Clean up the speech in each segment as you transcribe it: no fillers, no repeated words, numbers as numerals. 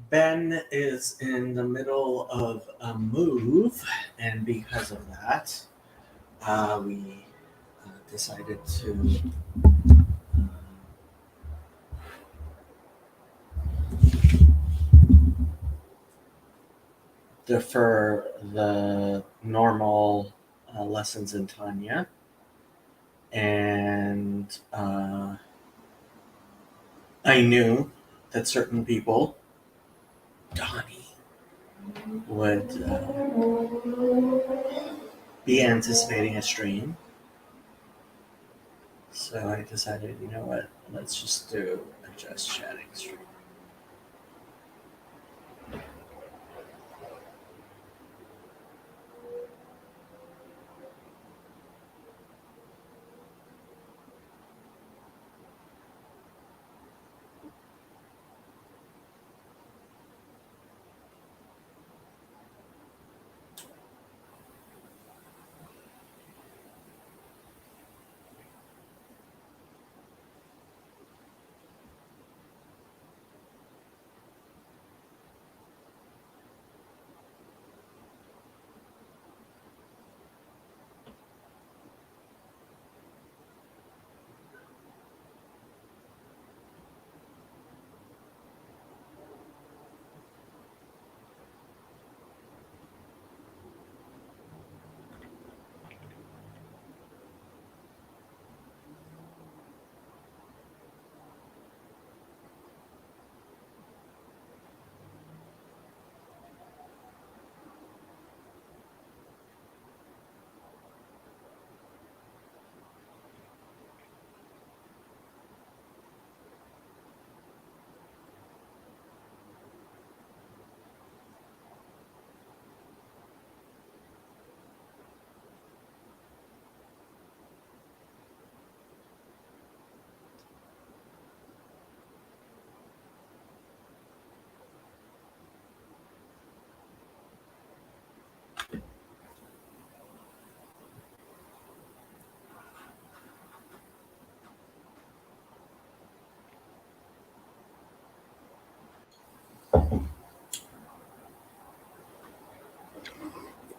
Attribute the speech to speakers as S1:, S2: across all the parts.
S1: Ben is in the middle of a move, and because of that, we decided to defer the normal lessons in Tanya. And I knew that certain people, Donnie, would be anticipating a stream. So I decided, you know what, let's just do a just chatting stream.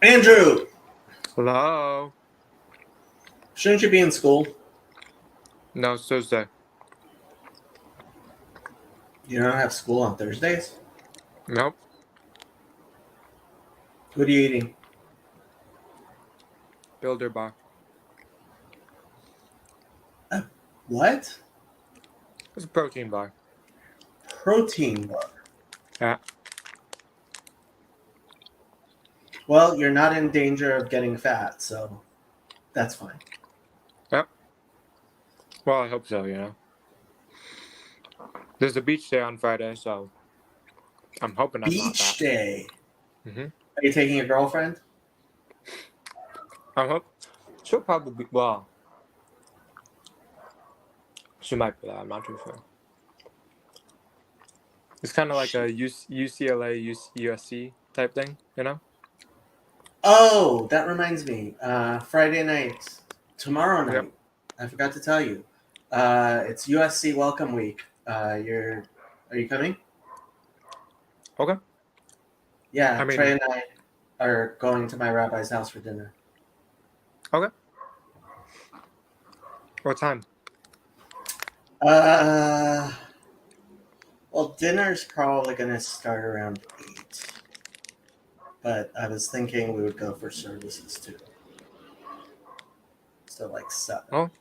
S1: Andrew!
S2: Hello?
S1: Shouldn't you be in school?
S2: No, it's Thursday.
S1: You don't have school on Thursdays?
S2: Nope.
S1: What are you eating?
S2: Builder bar.
S1: What?
S2: It's a protein bar.
S1: Protein bar.
S2: Yeah.
S1: Well, you're not in danger of getting fat, so that's fine.
S2: Yep. Well, I hope so, you know. There's a beach day on Friday, so I'm hoping I'm not
S1: Beach
S2: fat.
S1: day.
S2: Mm-hmm.
S1: Are you taking a girlfriend?
S2: I hope she'll probably, well, she might be that. I'm not too sure. It's kind of like a UCLA, USC type thing, you know?
S1: Oh, that reminds me. Friday night, tomorrow night.
S2: Yep.
S1: I forgot to tell you. It's USC Welcome Week. Are you coming?
S2: Okay.
S1: Yeah,
S2: I mean,
S1: Trey and I are going to my rabbi's house for dinner.
S2: okay. What time?
S1: Well, dinner's probably gonna start around 8. but I was thinking we would go for services too. So like 7.
S2: Oh.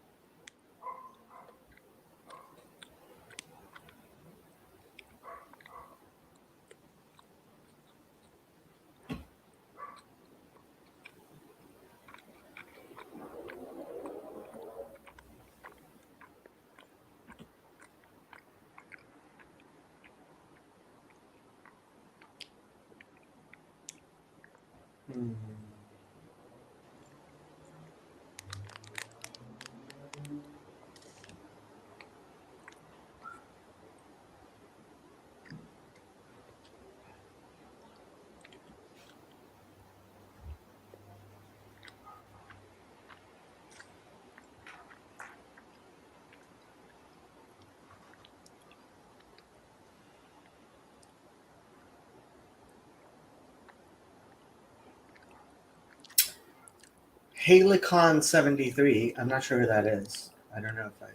S1: Hmm. Halicon 73. I'm not sure who that is. I don't know if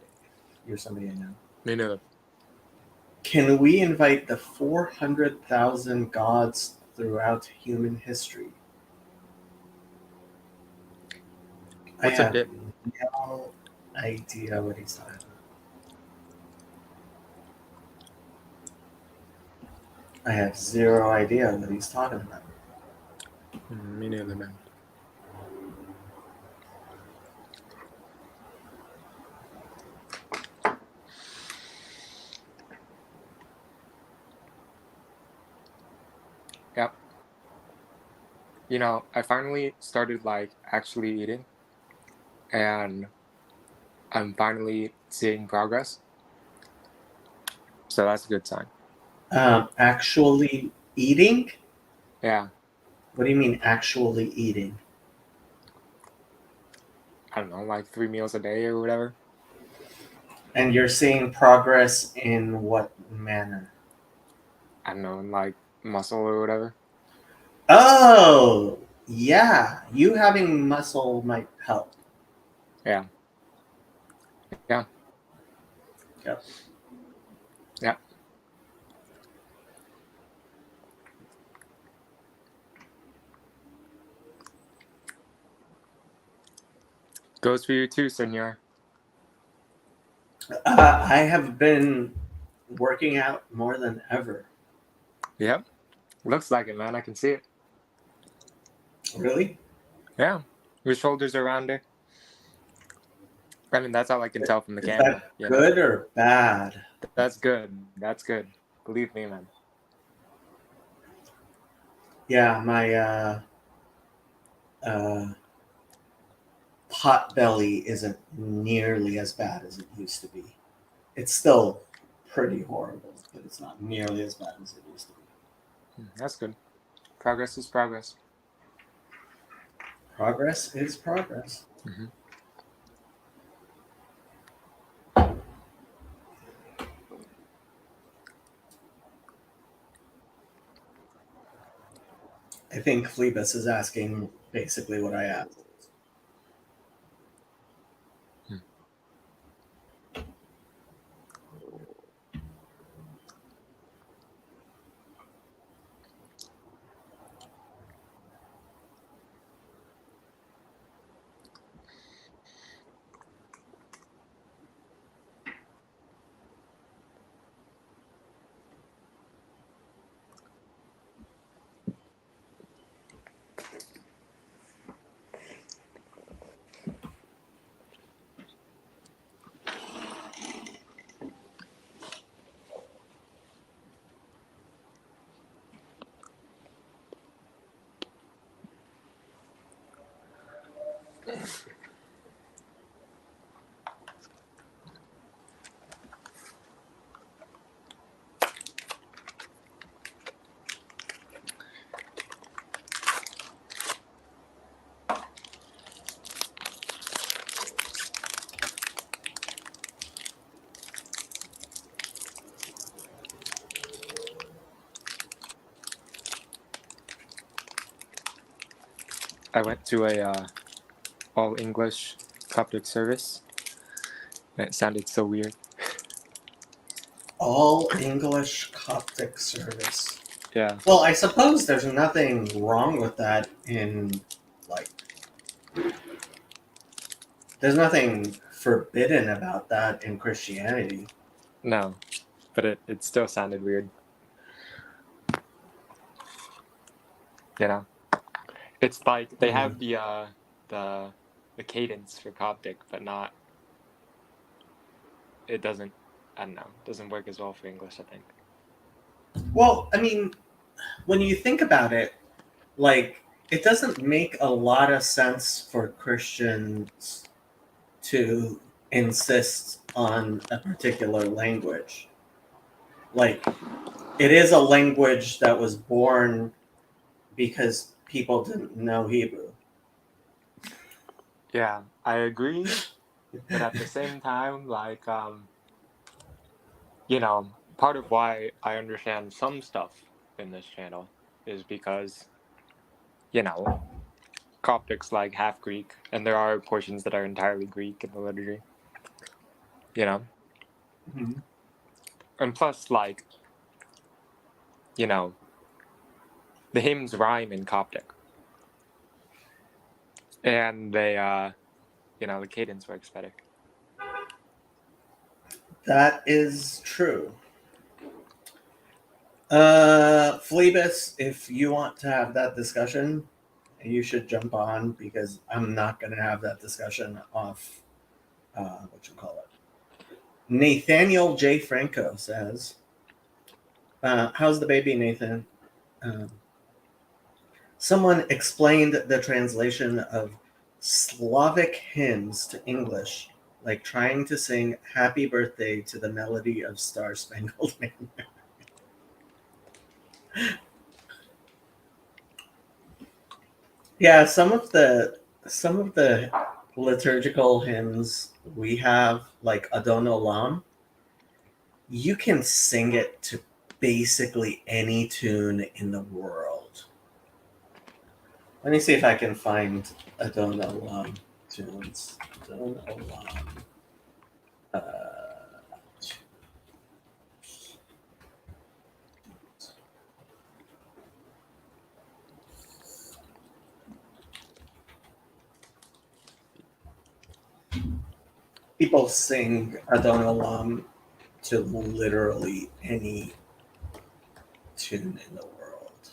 S1: you're somebody I know.
S2: Me neither.
S1: Can we invite the 400,000 gods throughout human history?
S2: What's
S1: I
S2: a
S1: have
S2: dip?
S1: no idea what he's talking about. I have zero idea what he's talking about.
S2: Me neither, man. Yep. You know, I finally started like actually eating, and I'm finally seeing progress. So that's a good sign.
S1: Actually eating?
S2: Yeah.
S1: What do you mean actually eating?
S2: I don't know, like 3 meals a day or whatever.
S1: And you're seeing progress in what manner?
S2: I don't know, like muscle or whatever.
S1: Oh, yeah. You having muscle might help.
S2: Yeah. Yeah.
S1: Yep.
S2: Yeah. Goes for you too, senor.
S1: I have been working out more than ever.
S2: Yep. Looks like it, man. I can see it.
S1: Really?
S2: Yeah. Your shoulders are rounder. I mean, that's all I can tell from the
S1: Is
S2: camera.
S1: that
S2: You know,
S1: good or bad?
S2: that's good. That's good. Believe me, man.
S1: Yeah, my pot belly isn't nearly as bad as it used to be. It's still pretty horrible, but it's not nearly as bad as it used to be.
S2: That's good. Progress is progress.
S1: Progress is progress.
S2: Mm-hmm.
S1: I think Phlebas is asking basically what I asked.
S2: I went to a all English Coptic service, and it sounded so weird.
S1: All English Coptic service.
S2: Yeah.
S1: Well, I suppose there's nothing wrong with that in, like, there's nothing forbidden about that in Christianity.
S2: No, but it still sounded weird. You know, it's like they have the cadence for Coptic, but not. It doesn't. I don't know. Doesn't work as well for English, I think.
S1: Well, I mean, when you think about it, like, it doesn't make a lot of sense for Christians to insist on a particular language. Like, it is a language that was born because people didn't know Hebrew.
S2: Yeah, I agree, but at the same time, like, you know, part of why I understand some stuff in this channel is because, you know, Coptic's like half Greek, and there are portions that are entirely Greek in the liturgy. You know,
S1: Mhm.
S2: and plus, like, you know, the hymns rhyme in Coptic, and they, you know, the cadence works better.
S1: That is true. Phlebas, if you want to have that discussion, you should jump on because I'm not going to have that discussion off. What you call it? Nathaniel J. Franco says, "How's the baby, Nathan?" Um, Someone explained the translation of Slavic hymns to English like trying to sing "Happy Birthday" to the melody of "Star Spangled Banner." Yeah, some of the liturgical hymns we have, like Adon Olam, you can sing it to basically any tune in the world. Let me see if I can find Adon Olam tunes. Adon Olam. Uh, People sing Adon Olam to literally any tune in the world.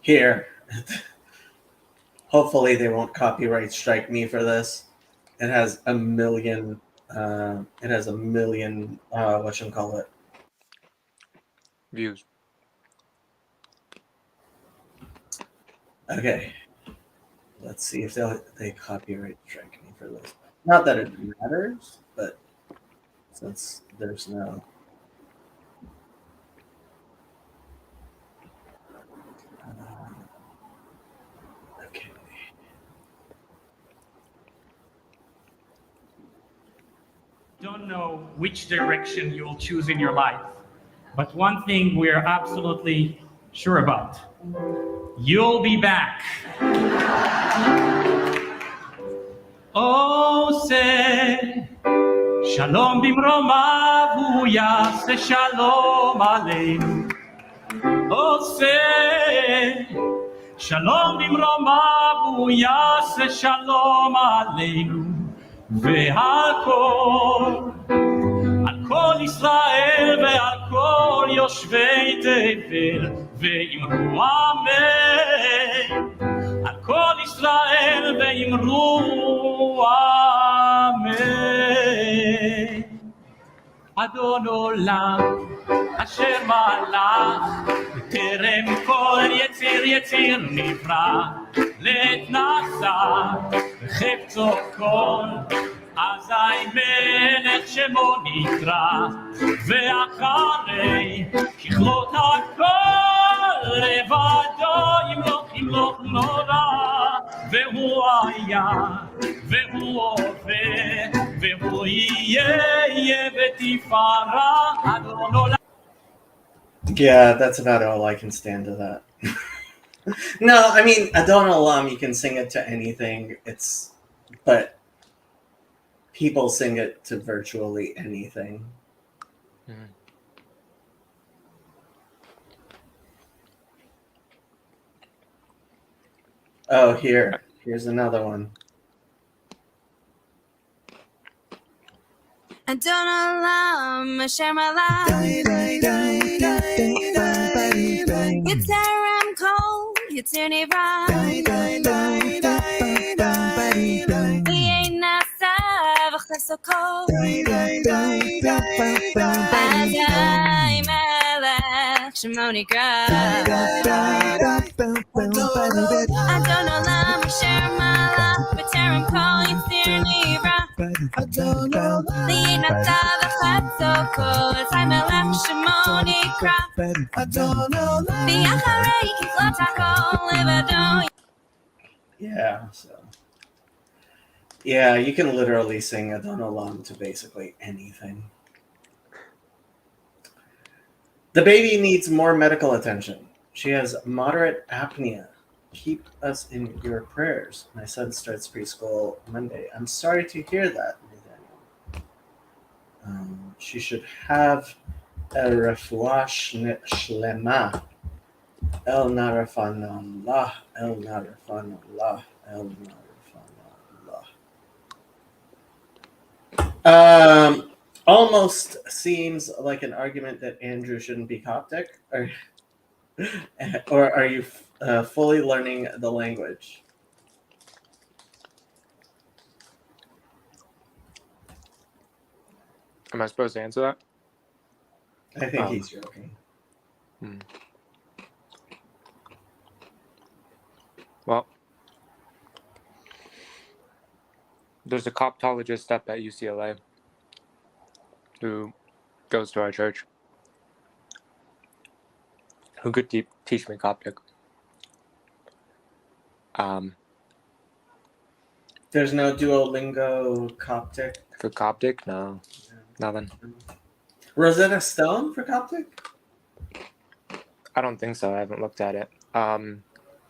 S1: Here, hopefully they won't copyright strike me for this. It has a million. Whatchamacallit.
S2: Views.
S1: Okay, let's see if they copyright strike me for this. Not that it matters, but since there's no. Okay.
S3: Don't know which direction you will choose in your life, but one thing we're absolutely sure about: you'll be back. Oh, say shalom bimromav hu yaseh shalom aleinu. Oh, say shalom bimromav hu yaseh shalom aleinu. והכל על כל ישראל ועל כל יושבי תבל ואמרו אמן. על כל ישראל ואמרו אמן. אדון עולם אשר מלך בטרם כל יציר נברא לעת נעשה בחפצו כל אזי מלך שמו נקרא ואחרי ככלות הכל לבדו ימלוך נורא והוא היה והוא הווה והוא יהיה בתפארה אדון עולם.
S1: Yeah, that's about all I can stand to that. No, I mean Adon Olam, you can sing it to anything. But people sing it to virtually anything.
S2: Mhm.
S1: Oh, here's another one.
S4: I don't know love, I share my life. You tear I'm cold, you turn it right. We ain't outside, but so cold. עדיין מלך שמוניקה. I don't know love, I share my life. בטרם כל יציר נברא. לי אין אתה וחצו כל עדיי מלך שמוניקה. ואחרי ככלות הכל לבדו.
S1: Yeah, you can literally sing Adon Olam to basically anything. The baby needs more medical attention. She has moderate apnea. Keep us in your prayers. My son starts preschool Monday. I'm sorry to hear that, Nathaniel. She should have a refuah shlema. El narafan Allah, El narafan Allah, El narafan Allah. Almost seems like an argument that Andrew shouldn't be Coptic, or are you fully learning the language?
S2: Am I supposed to answer that?
S1: I think he's joking.
S2: Well, there's a Coptologist up at UCLA who goes to our church who could teach me Coptic.
S1: There's no Duolingo Coptic?
S2: For Coptic? No, nothing.
S1: Rosetta Stone for Coptic?
S2: I don't think so. I haven't looked at it.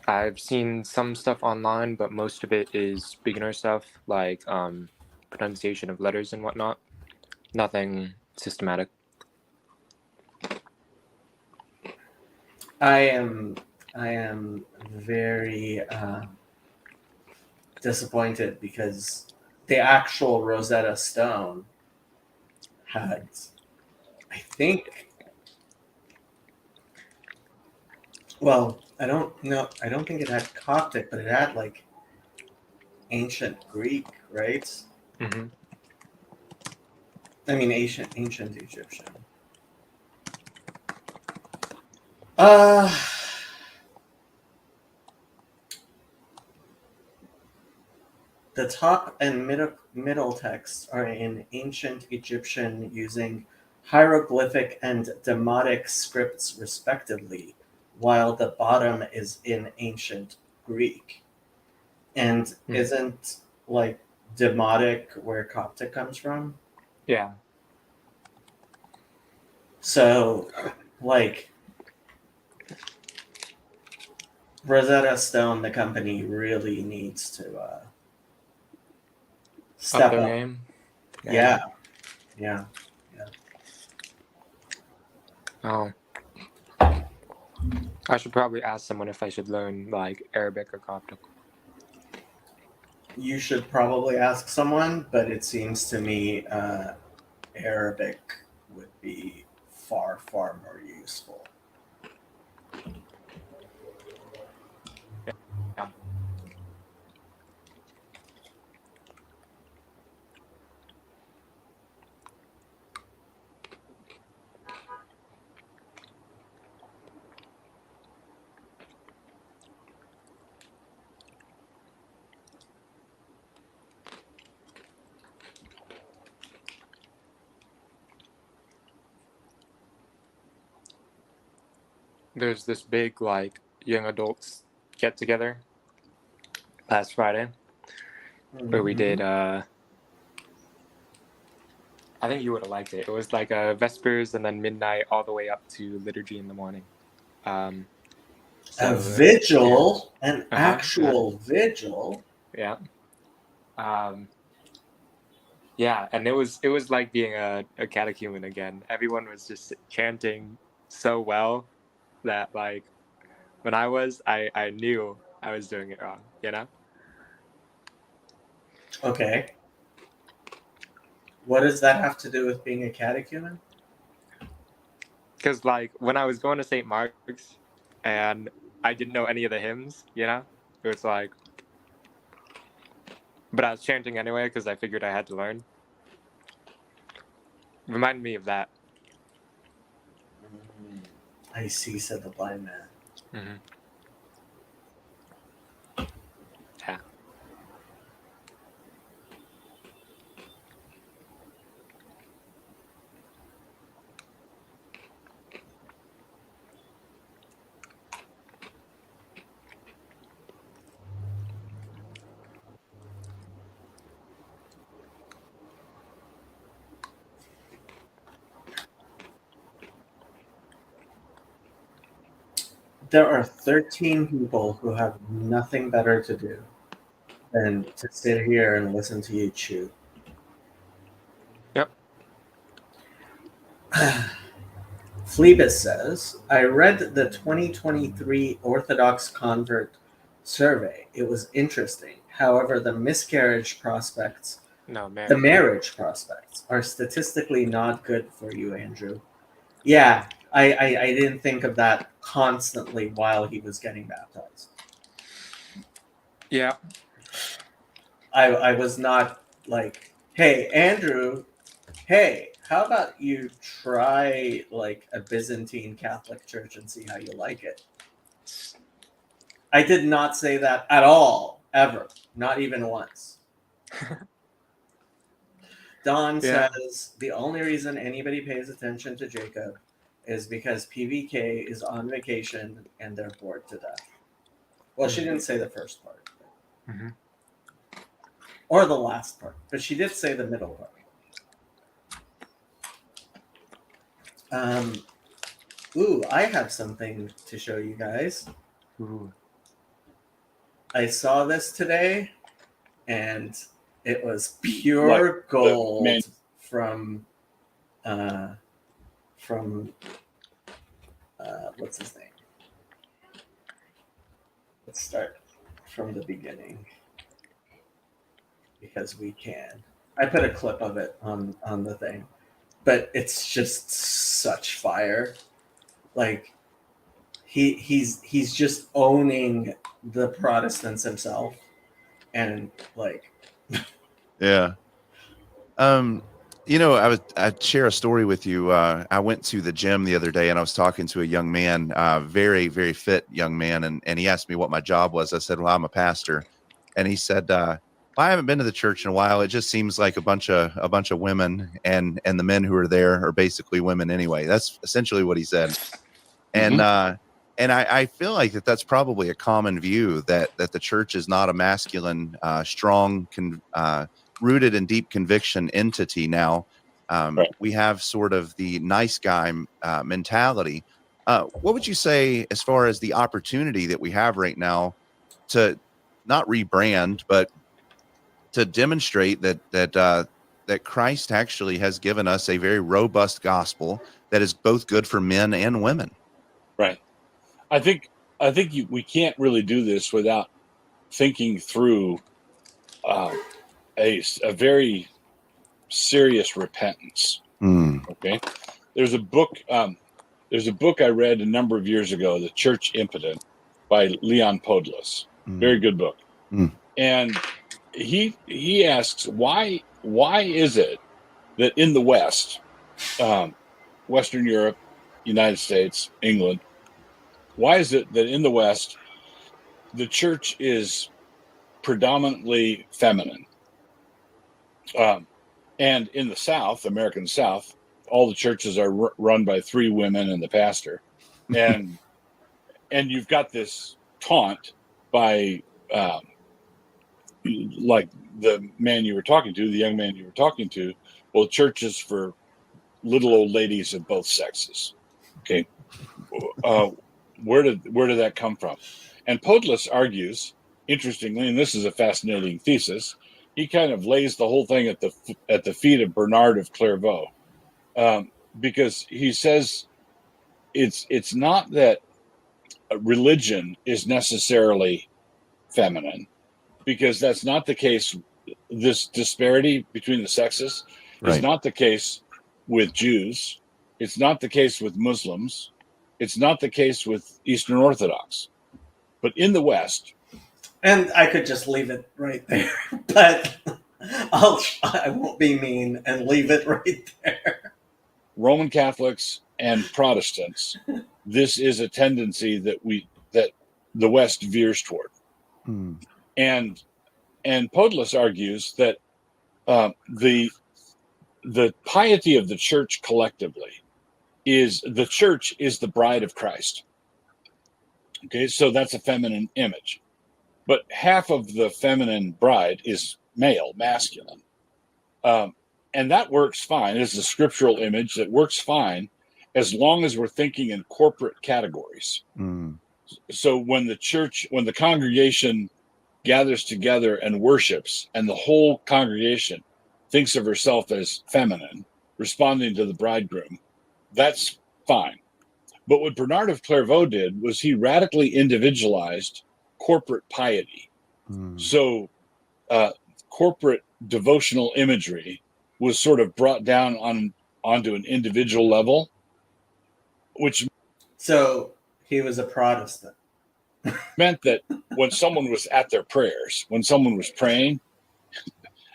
S2: I've seen some stuff online, but most of it is beginner stuff, like pronunciation of letters and whatnot. Nothing systematic.
S1: I am very disappointed because the actual Rosetta Stone had, I think, well, I don't think it had Coptic, but it had like ancient Greek, right?
S2: Mm-hmm.
S1: I mean ancient Egyptian. The top and middle texts are in ancient Egyptian using hieroglyphic and demotic scripts respectively, while the bottom is in ancient Greek. And isn't like demotic where Coptic comes from?
S2: Yeah.
S1: So, like, Rosetta Stone, the company, really needs to step
S2: their
S1: up.
S2: Game.
S1: Yeah.
S2: Oh. I should probably ask someone if I should learn like Arabic or Coptic.
S1: You should probably ask someone, but it seems to me Arabic would be far, far more useful.
S2: Yeah. There's this big like young adults get together last Friday where we did I think you would have liked it. It was like Vespers and then midnight all the way up to liturgy in the morning.
S1: A vigil, an actual vigil.
S2: Yeah. Yeah, and it was like being a catechumen again. Everyone was just chanting so well that like when I knew I was doing it wrong, you know?
S1: Okay. What does that have to do with being a catechumen?
S2: Because like when I was going to St. Mark's and I didn't know any of the hymns, you know? It was like, but I was chanting anyway because I figured I had to learn. Reminded me of that.
S1: I see, said the blind man.
S2: Mm-hmm. Yeah.
S1: There are 13 people who have nothing better to do than to sit here and listen to you chew.
S2: Yep.
S1: Phlebas says, I read the 2023 Orthodox Convert survey. It was interesting. However, the marriage prospects are statistically not good for you, Andrew. Yeah, I didn't think of that constantly while he was getting baptized.
S2: Yeah.
S1: I was not like, hey, Andrew, hey, how about you try like a Byzantine Catholic church and see how you like it? I did not say that at all, ever, not even once. Don says the only reason anybody pays attention to Jacob is because PVK is on vacation and they're bored to death. Well, she didn't say the first part.
S2: Mm-hmm.
S1: Or the last part, but she did say the middle part. Ooh, I have something to show you guys.
S2: Ooh.
S1: I saw this today, and it was pure gold from what's his name? Let's start from the beginning because we can. I put a clip of it on the thing, but it's just such fire. Like he's just owning the Protestants himself, and like
S5: yeah. You know, I'd share a story with you. I went to the gym the other day and I was talking to a young man, very, very fit young man. And he asked me what my job was. I said, well, I'm a pastor. And he said, well, I haven't been to the church in a while. It just seems like a bunch of women and the men who are there are basically women anyway. That's essentially what he said. And, and I feel like that's probably a common view that the church is not a masculine, strong, rooted in deep conviction entity now.
S6: Right.
S5: We have sort of the nice guy mentality. What would you say as far as the opportunity that we have right now to not rebrand, but to demonstrate that Christ actually has given us a very robust gospel that is both good for men and women?
S6: Right. I think we can't really do this without thinking through a very serious repentance. Okay. There's a book I read a number of years ago, The Church Impotent by Leon Podless. Very good book. And he asks why is it that in the West, Western Europe, United States, England, why is it that in the West the church is predominantly feminine? And in the South, American South, all the churches are run by 3 women and the pastor. And you've got this taunt by like the man you were talking to, the young man you were talking to, well, church is for little old ladies of both sexes. Okay. Where did that come from? And Podless argues, interestingly, and this is a fascinating thesis, he kind of lays the whole thing at the feet of Bernard of Clairvaux, because he says it's not that religion is necessarily feminine, because that's not the case. This disparity between the sexes is
S5: Right.
S6: not the case with Jews. It's not the case with Muslims. It's not the case with Eastern Orthodox. But in the West,
S1: And I could just leave it right there, but I won't be mean and leave it right there.
S6: Roman Catholics and Protestants, this is a tendency that the West veers toward.
S5: Hmm.
S6: And Podless argues that the piety of the church collectively is the church is the bride of Christ. Okay, so that's a feminine image, but half of the feminine bride is male, masculine, and that works fine. It's a scriptural image that works fine as long as we're thinking in corporate categories.
S5: Hmm.
S6: So when the congregation gathers together and worships, and the whole congregation thinks of herself as feminine, responding to the bridegroom, that's fine. But what Bernard of Clairvaux did was he radically individualized corporate piety.
S5: Hmm.
S6: So corporate devotional imagery was sort of brought down onto an individual level, which
S1: So he was a Protestant.
S6: meant that when someone was at their prayers, when someone was praying,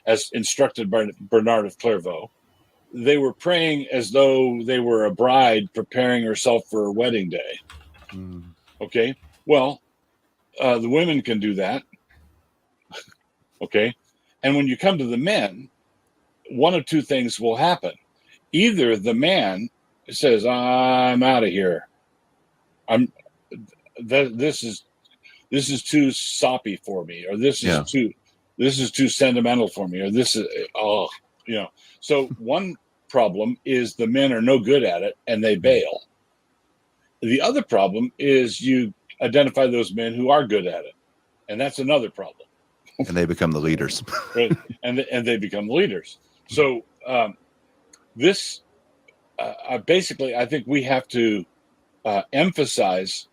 S6: as instructed by Bernard of Clairvaux, they were praying as though they were a bride preparing herself for her wedding day.
S5: Hmm.
S6: Okay, well, the women can do that. Okay, and when you come to the men, one of two things will happen. Either the man says, "I'm out of here. This is too soppy for me," or this is too sentimental for me, or this is So one problem is the men are no good at it and they bail. The other problem is you identify those men who are good at it, and that's another problem.
S5: And they become the leaders.
S6: Right? and they become leaders. So this basically, I think we have to emphasize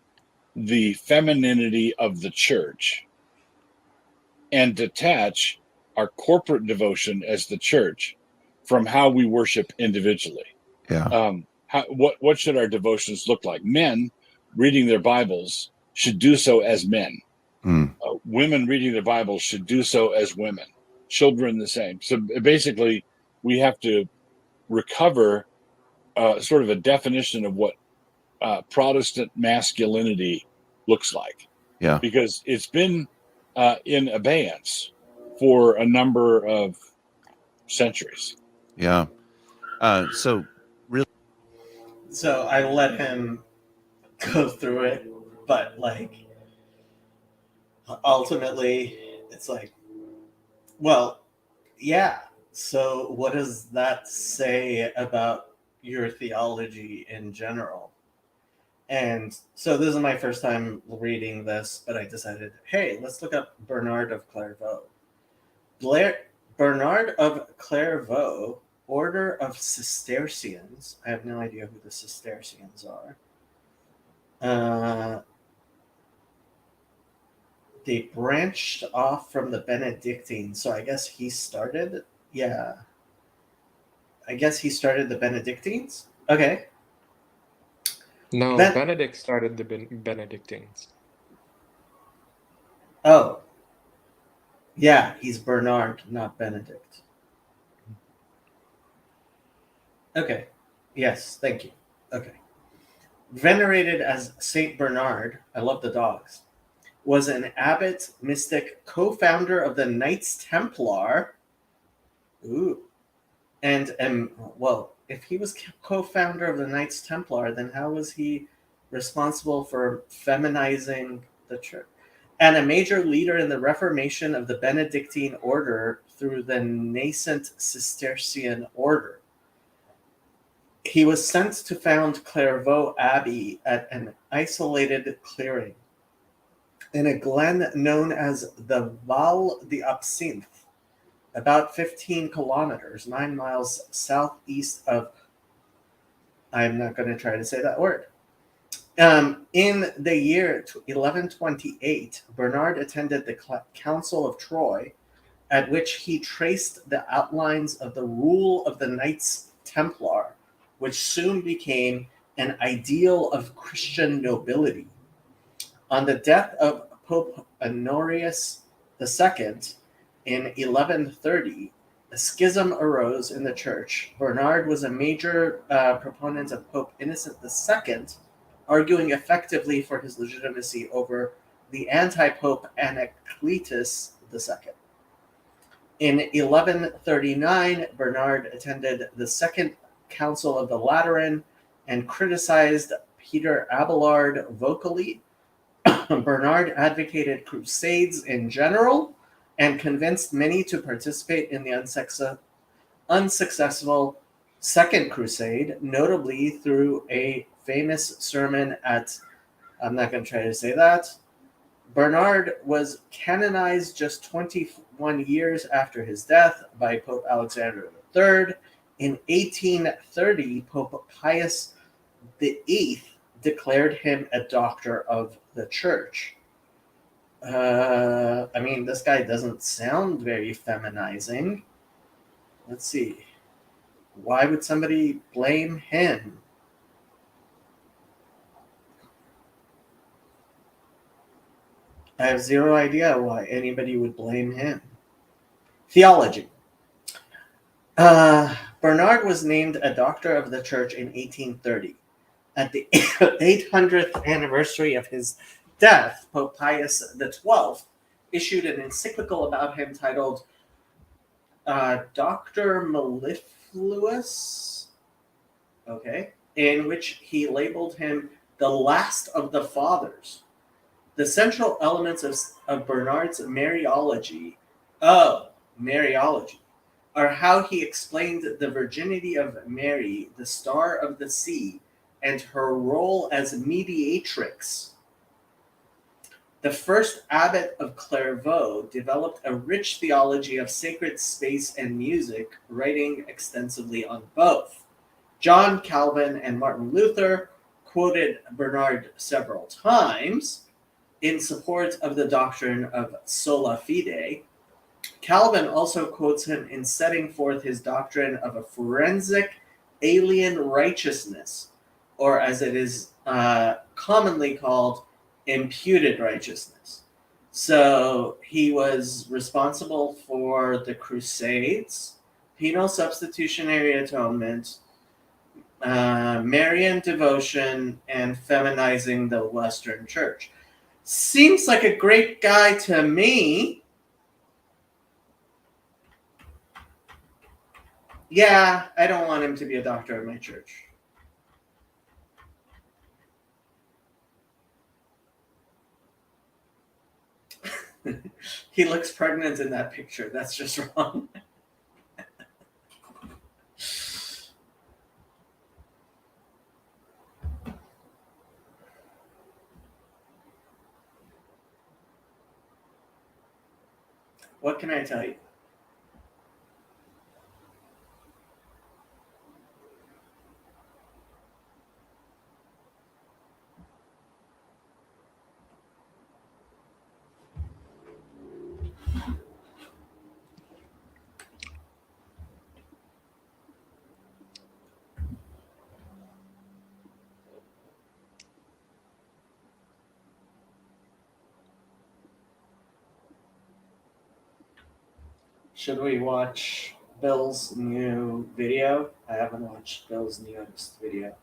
S6: the femininity of the church and detach our corporate devotion as the church from how we worship individually.
S5: Yeah.
S6: What should our devotions look like? Men reading their Bibles should do so as men.
S5: Hmm.
S6: Women reading their Bibles should do so as women. Children the same. So basically, we have to recover sort of a definition of what Protestant masculinity looks like.
S5: Yeah.
S6: Because it's been in abeyance for a number of centuries.
S5: Yeah. So
S1: So I let him go through it, but like ultimately it's like, well, yeah. So what does that say about your theology in general? And so this is my first time reading this, but I decided, hey, let's look up Bernard of Clairvaux. Bernard of Clairvaux, Order of Cistercians. I have no idea who the Cistercians are. They branched off from the Benedictines, so I guess he started. Yeah. I guess he started the Benedictines? Okay.
S2: No,
S1: Ben-
S2: Benedict started the Benedictines.
S1: Oh. Yeah, he's Bernard, not Benedict. Okay. Yes, thank you. Okay. Venerated as Saint Bernard, I love the dogs, was an abbot, mystic, co-founder of the Knights Templar. Ooh. And, well, if he was co-founder of the Knights Templar, then how was he responsible for feminizing the church? And a major leader in the reformation of the Benedictine order through the nascent Cistercian order. He was sent to found Clairvaux Abbey at an isolated clearing in a glen known as the Val d'Absinthe, about 15 kilometers, 9 miles southeast of. I'm not going to try to say that word. In the year 1128, Bernard attended the Council of Troy, at which he traced the outlines of the rule of the Knights Templar, which soon became an ideal of Christian nobility. On the death of Pope Honorius II in 1130, a schism arose in the church. Bernard was a major proponent of Pope Innocent II, arguing effectively for his legitimacy over the anti-pope Anacletus II. In 1139, Bernard attended the Second Council of the Lateran and criticized Peter Abelard vocally. Bernard advocated crusades in general and convinced many to participate in the unsuccessful Second Crusade, notably through a famous sermon at, I'm not going to try to say that. Bernard was canonized just 21 years after his death by Pope Alexander III. In 1830, Pope Pius VIII declared him a doctor of the church. I mean, this guy doesn't sound very feminizing. Let's see. Why would somebody blame him? I have zero idea why anybody would blame him. Theology. Bernard was named a doctor of the church in 1830. At the 800th anniversary of his death, Pope Pius XII issued an encyclical about him titled Doctor Mellifluous, in which he labeled him the last of the fathers. The central elements of Bernard's Mariology, are how he explained the virginity of Mary, the star of the sea, and her role as mediatrix. The first abbot of Clairvaux developed a rich theology of sacred space and music, writing extensively on both. John Calvin and Martin Luther quoted Bernard several times in support of the doctrine of sola fide. Calvin also quotes him in setting forth his doctrine of a forensic alien righteousness, or as it is commonly called, imputed righteousness. So he was responsible for the Crusades, penal substitutionary atonement, Marian devotion, and feminizing the Western Church. Seems like a great guy to me. Yeah, I don't want him to be a doctor of my church. He looks pregnant in that picture. That's just wrong. What can I tell you? Should we watch Bill's new video? I haven't watched Bill's newest video.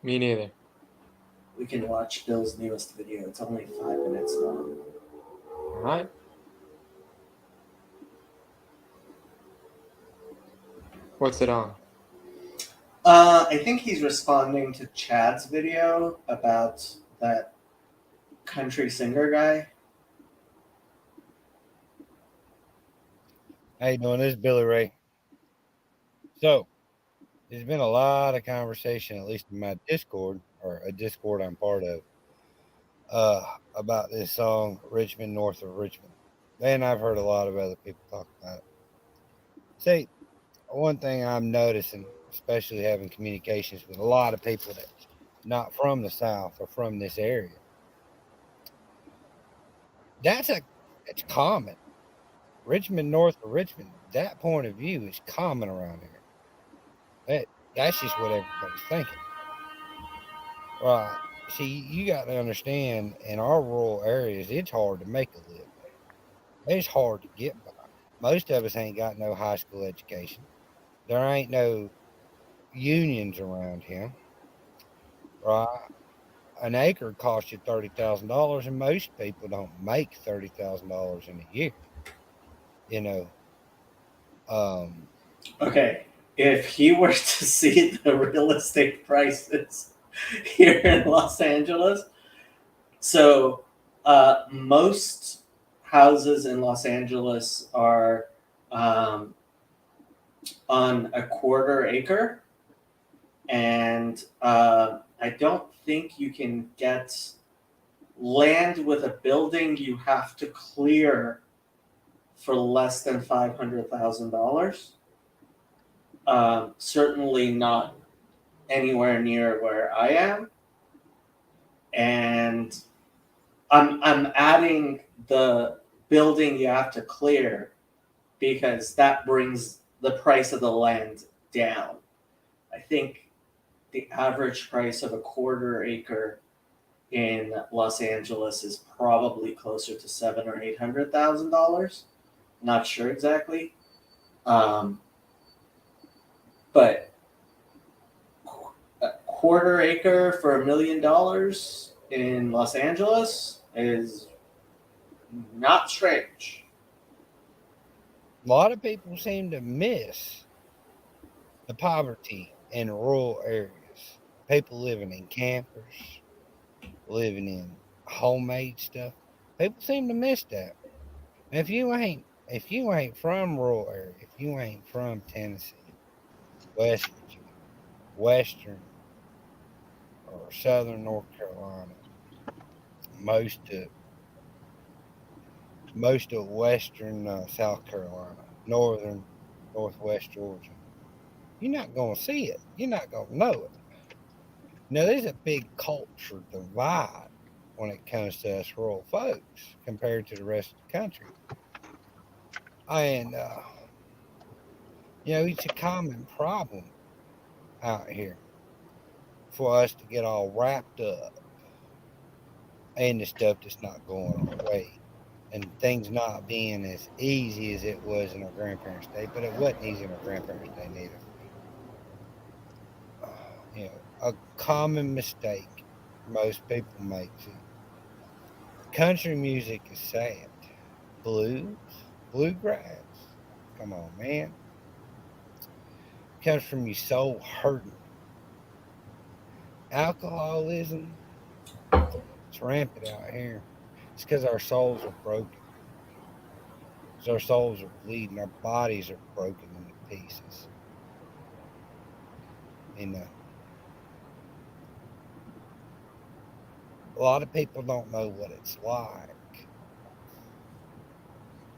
S2: Me neither.
S1: We can watch Bill's newest video. It's only 5 minutes long.
S2: All right. What's it on?
S1: I think he's responding to Chad's video about that country singer guy.
S7: How you doing? This is Billy Ray. So, there's been a lot of conversation, at least in my Discord, or a Discord I'm part of, about this song, Richmond, North of Richmond. And I've heard a lot of other people talk about it. See, one thing I'm noticing, especially having communications with a lot of people that's not from the South or from this area, it's common. Richmond, north of Richmond, that point of view is common around here. That's just what everybody's thinking. Right. See, you got to understand, in our rural areas, it's hard to make a living. It's hard to get by. Most of us ain't got no high school education. There ain't no unions around here. Right. An acre costs you $30,000, and most people don't make $30,000 in a year. You know,
S1: Okay, if he were to see the real estate prices here in Los Angeles, so most houses in Los Angeles are on a quarter acre, and I don't think you can get land with a building you have to clear for less than $500,000. Certainly not anywhere near where I am, and I'm adding the building you have to clear because that brings the price of the land down. I think the average price of a quarter acre in Los Angeles is probably closer to $700,000 or $800,000. Not sure exactly. But a quarter acre for $1 million in Los Angeles is not strange.
S7: a lot of people seem to miss the poverty in rural areas. People living in campers, living in homemade stuff. People seem to miss that. And if you ain't from rural area, if you ain't from Tennessee, West Virginia, Western or Southern North Carolina, most of Western South Carolina, Northern Northwest Georgia, you're not going to see it. You're not going to know it. Now, there's a big culture divide when it comes to us rural folks compared to the rest of the country. And, it's a common problem out here for us to get all wrapped up in the stuff that's not going our way. And things not being as easy as it was in our grandparents' day, but it wasn't easy in our grandparents' day neither. A common mistake most people make. Country music is sad. Blues, bluegrass, come on, man. Comes from your soul hurting. Alcoholism, it's rampant out here. It's because our souls are broken. Because our souls are bleeding. Our bodies are broken into pieces. A lot of people don't know what it's like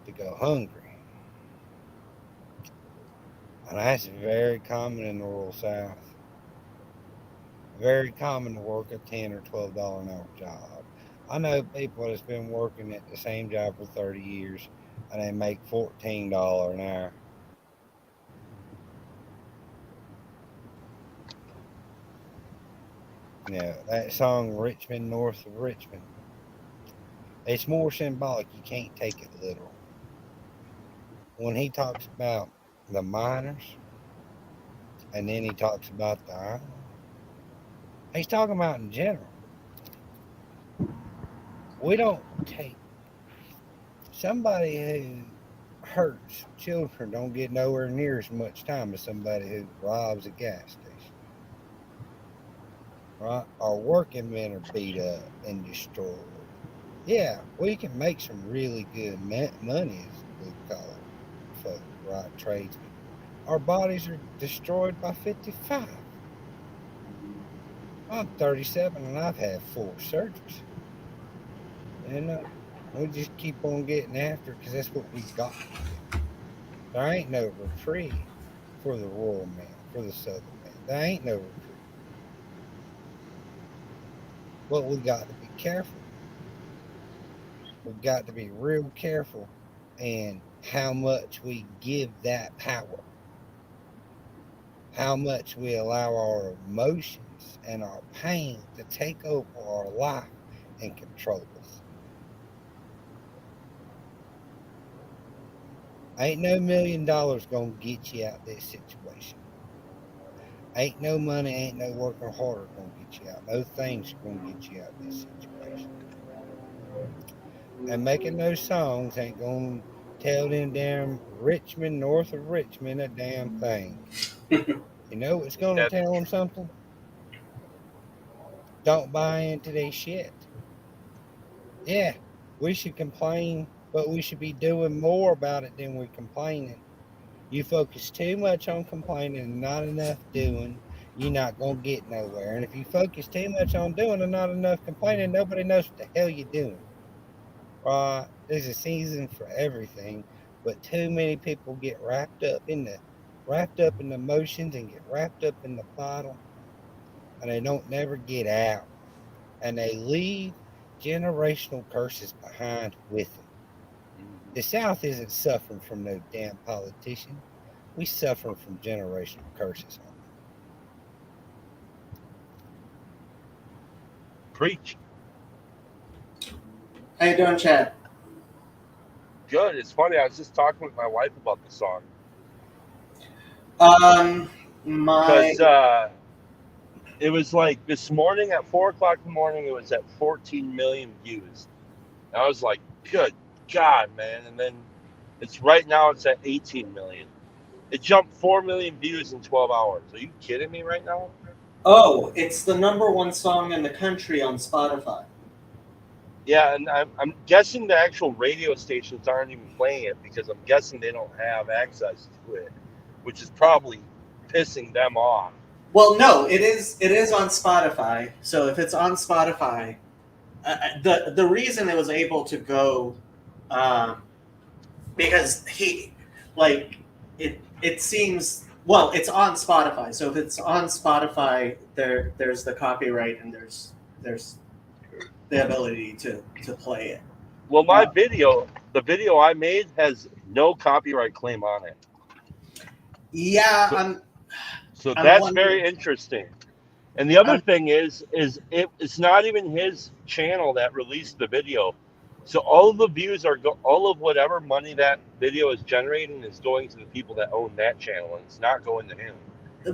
S7: to go hungry. And that's very common in the rural South. Very common to work a $10 or $12 an hour job. I know people that's been working at the same job for 30 years and they make $14 an hour. That song, Richmond, North of Richmond, it's more symbolic. You can't take it literal. When he talks about the miners and then he talks about the island, he's talking about in general. We don't take somebody who hurts children don't get nowhere near as much time as somebody who robs a gas station. Right? Our working men are beat up and destroyed. Yeah, we can make some really good money as blue collar folk, right? Tradesmen. Our bodies are destroyed by 55. I'm 37 and I've had 4 surgeries. And we just keep on getting after it because that's what we got. There ain't no reprieve for the rural man, for the southern man. There ain't no reprieve. But we got to be careful. We've got to be real careful in how much we give that power. How much we allow our emotions and our pain to take over our life and control us. Ain't no $1 million gonna get you out of this situation. Ain't no money, ain't no working harder gonna get you out. No things gonna get you out of this situation. And making those songs ain't gonna tell them damn Richmond, north of Richmond, a damn thing. You know what's gonna tell them something? Don't buy into their shit. Yeah, we should complain, but we should be doing more about it than we're complaining. You focus too much on complaining and not enough doing, you're not going to get nowhere. And if you focus too much on doing and not enough complaining, nobody knows what the hell you're doing. Right? There's a season for everything, but too many people get wrapped up in the emotions and get wrapped up in the bottle, and they don't never get out. And they leave generational curses behind with them. The South isn't suffering from no damn politician. We suffer from generational curses.
S8: Preach.
S1: How you doing, Chad?
S8: Good. It's funny. I was just talking with my wife about the song. Because it was like this morning at 4:00 in the morning, it was at 14 million views. And I was like, good God, man. And then right now it's at 18 million. It jumped 4 million views in 12 hours. Are you kidding me right now?
S1: Oh, it's the #1 song in the country on Spotify.
S8: Yeah, and I'm guessing the actual radio stations aren't even playing it because I'm guessing they don't have access to it, which is probably pissing them off.
S1: Well, no, it is on Spotify. So if it's on Spotify, the reason it was able to go, because it seems, well, it's on Spotify. So if it's on Spotify, there's the copyright and there's the ability to play it.
S8: Well, the video I made has no copyright claim on it.
S1: Yeah,
S8: So that's very interesting. And the other thing is it's not even his channel that released the video. So all of the views all of whatever money that video is generating is going to the people that own that channel, and it's not going to him.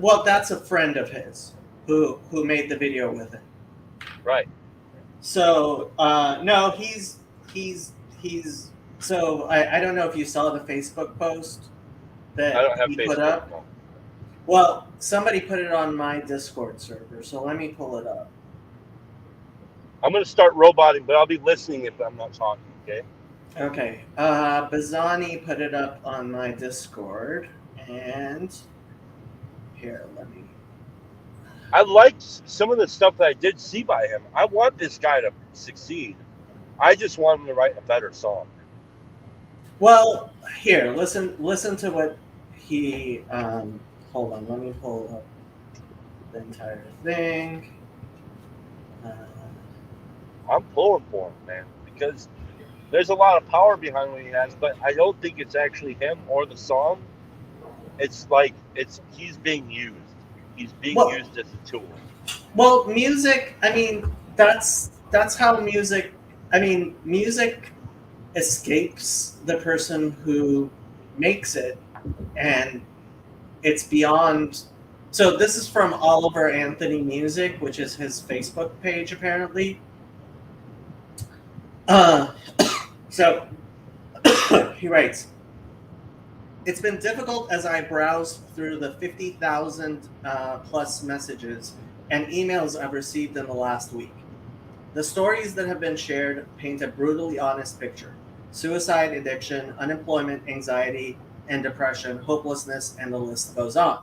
S1: Well, that's a friend of his who made the video with him.
S8: Right.
S1: So no, he's so I don't know if you saw the Facebook post that
S8: I don't have
S1: he
S8: Facebook.
S1: put up.
S8: No.
S1: Well, somebody put it on my Discord server, so let me pull it up.
S8: I'm going to start roboting, but I'll be listening if I'm not talking, okay?
S1: Okay. Bazani put it up on my Discord, and here, let me.
S8: I liked some of the stuff that I did see by him. I want this guy to succeed. I just want him to write a better song.
S1: Well, here, listen to what he. Hold on, let me pull up the entire thing.
S8: I'm pulling for him, man, because there's a lot of power behind what he has, but I don't think it's actually him or the song. It's like he's being used. He's being used as a tool.
S1: Well, music, I mean, that's how music, I mean, music escapes the person who makes it, and it's beyond. So this is from Oliver Anthony Music, which is his Facebook page, apparently. So he writes, "It's been difficult as I browsed through the 50,000 plus messages and emails I've received in the last week. The stories that have been shared paint a brutally honest picture. Suicide, addiction, unemployment, anxiety, and depression, hopelessness, and the list goes on.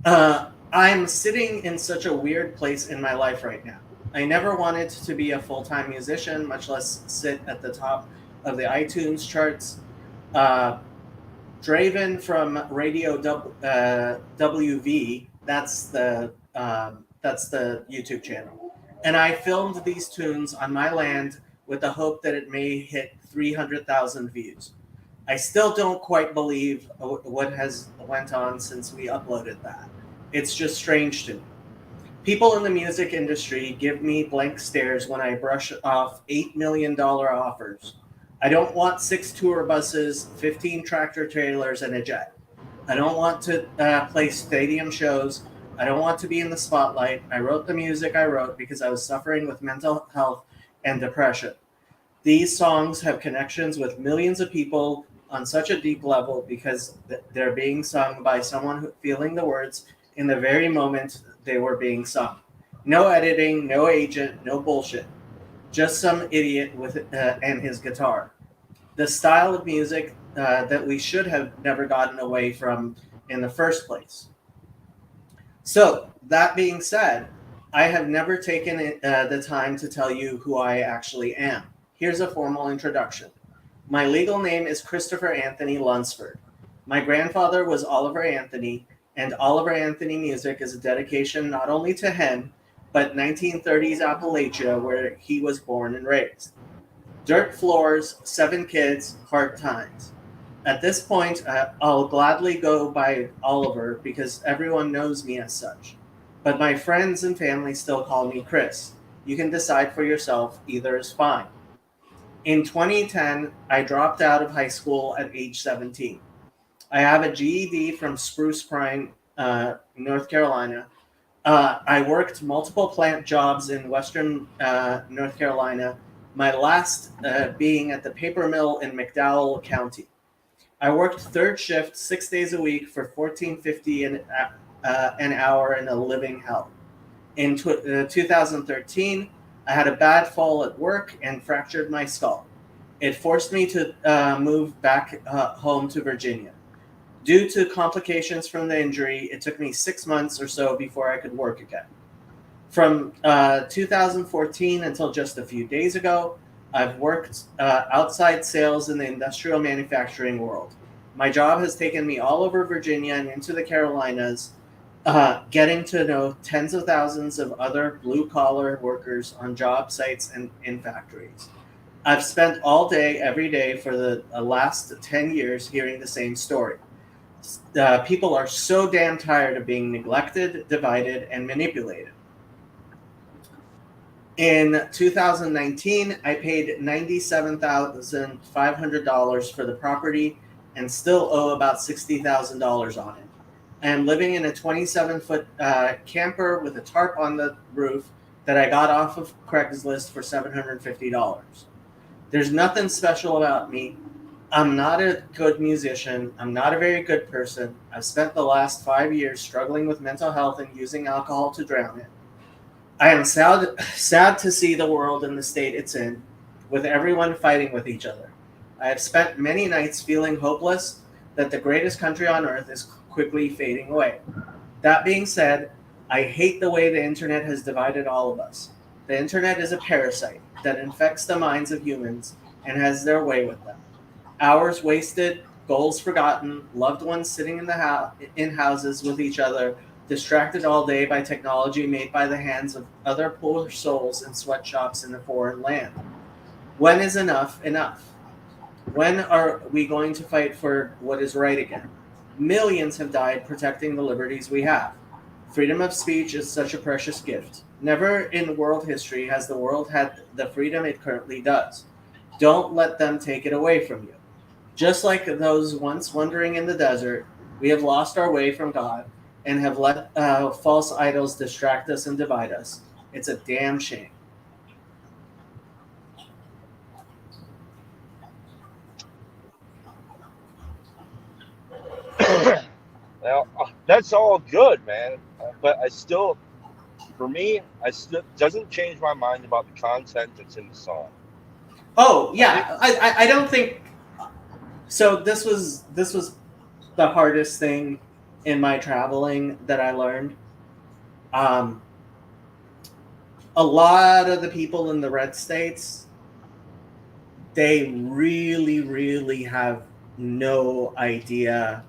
S1: I'm sitting in such a weird place in my life right now. I never wanted to be a full-time musician, much less sit at the top of the iTunes charts. Draven from Radio WV. That's the YouTube channel, and I filmed these tunes on my land with the hope that it may hit 300,000 views. I still don't quite believe what has went on since we uploaded that. It's just strange to me. People in the music industry give me blank stares when I brush off $8 million offers. I don't want 6 tour buses, 15 tractor trailers, and a jet. I don't want to play stadium shows. I don't want to be in the spotlight. I wrote the music I wrote because I was suffering with mental health and depression. These songs have connections with millions of people on such a deep level because they're being sung by someone feeling the words in the very moment they were being sung. No editing, no agent, no bullshit. Just some idiot with and his guitar. The style of music that we should have never gotten away from in the first place. So, that being said, I have never taken the time to tell you who I actually am. Here's a formal introduction. My legal name is Christopher Anthony Lunsford. My grandfather was Oliver Anthony, and Oliver Anthony music is a dedication not only to him, but 1930s Appalachia, where he was born and raised. Dirt floors, 7 kids, hard times. At this point, I'll gladly go by Oliver because everyone knows me as such. But my friends and family still call me Chris. You can decide for yourself, either is fine. In 2010, I dropped out of high school at age 17. I have a GED from Spruce Pine, North Carolina. I worked multiple plant jobs in Western North Carolina, my last being at the paper mill in McDowell County. I worked third shift 6 days a week for $14.50 an hour in a living hell. In 2013, I had a bad fall at work and fractured my skull. It forced me to move back home to Virginia. Due to complications from the injury, it took me 6 months or so before I could work again. From 2014 until just a few days ago, I've worked outside sales in the industrial manufacturing world. My job has taken me all over Virginia and into the Carolinas, getting to know tens of thousands of other blue-collar workers on job sites and in factories. I've spent all day, every day for the last 10 years hearing the same story. People are so damn tired of being neglected, divided, and manipulated. In 2019, I paid $97,500 for the property and still owe about $60,000 on it. I am living in a 27-foot camper with a tarp on the roof that I got off of Craigslist for $750. There's nothing special about me. I'm not a good musician. I'm not a very good person. I've spent the last 5 years struggling with mental health and using alcohol to drown it. I am sad to see the world in the state it's in, with everyone fighting with each other. I have spent many nights feeling hopeless that the greatest country on earth is quickly fading away. That being said, I hate the way the internet has divided all of us. The internet is a parasite that infects the minds of humans and has their way with them. Hours wasted, goals forgotten, loved ones sitting in houses with each other, distracted all day by technology made by the hands of other poor souls in sweatshops in a foreign land. When is enough enough? When are we going to fight for what is right again? Millions have died protecting the liberties we have. Freedom of speech is such a precious gift. Never in world history has the world had the freedom it currently does. Don't let them take it away from you. Just like those once wandering in the desert, we have lost our way from God and have let false idols distract us and divide us. It's a damn shame.
S8: Well, that's all good, man. But I still, for me, doesn't change my mind about the content that's in the song.
S1: Oh yeah, I don't think so. This was the hardest thing in my traveling that I learned. A lot of the people in the red states, they really, really have no idea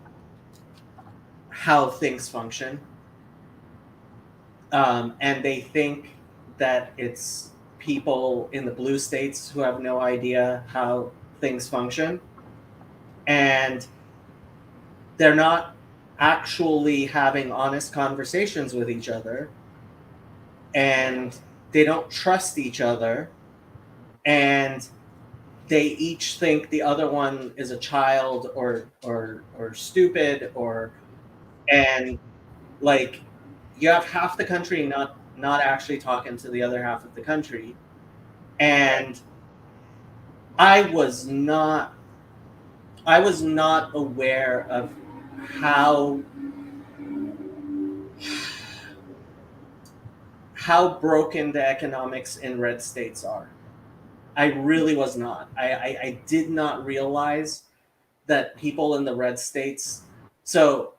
S1: how things function. And they think that it's people in the blue states who have no idea how things function. And they're not actually having honest conversations with each other. And they don't trust each other. And they each think the other one is a child or stupid, and like you have half the country not actually talking to the other half of the country. And I was not aware of how broken the economics in red states are. I really was not. I did not realize that people in the red states. So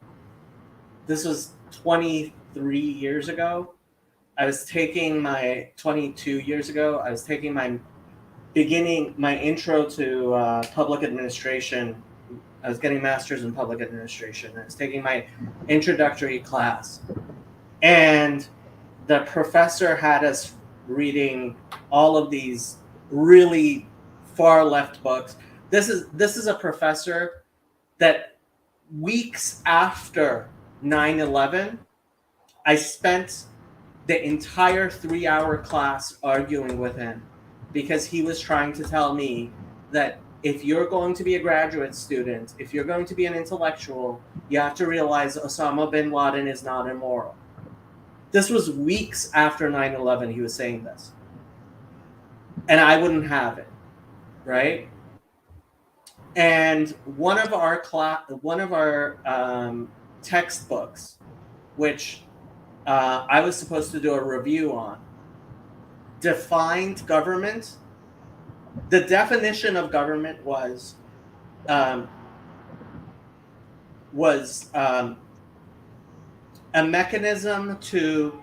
S1: this was 23 years ago. I was taking my 22 years ago. I was taking my intro to public administration. I was getting master's in public administration. I was taking my introductory class, and the professor had us reading all of these really far left books. This is a professor that weeks after 9/11, I spent the entire 3-hour class arguing with him because he was trying to tell me that if you're going to be a graduate student, if you're going to be an intellectual, you have to realize Osama bin Laden is not immoral. This was weeks after 9/11 he was saying this. And I wouldn't have it, right? And one of our textbooks, which I was supposed to do a review on, defined government. The definition of government was a mechanism to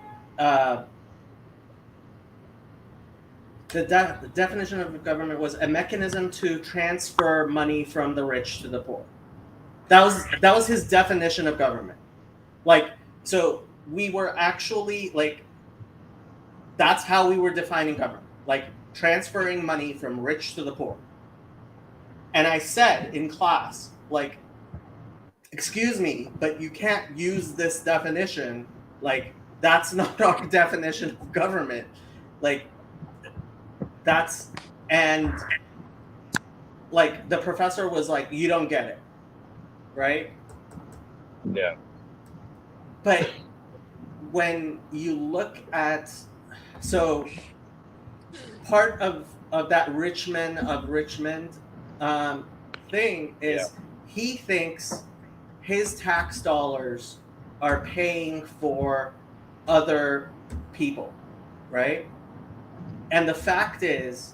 S1: the definition of government was a mechanism to transfer money from the rich to the poor. That was his definition of government. Like, so we were actually like, that's how we were defining government, like transferring money from rich to the poor. And I said in class, like, excuse me, but you can't use this definition. Like, that's not our definition of government. Like, that's, and like the professor was like, you don't get it, right?
S8: Yeah.
S1: But when you look at, so part of that Richmond thing is he thinks his tax dollars are paying for other people, right? And the fact is,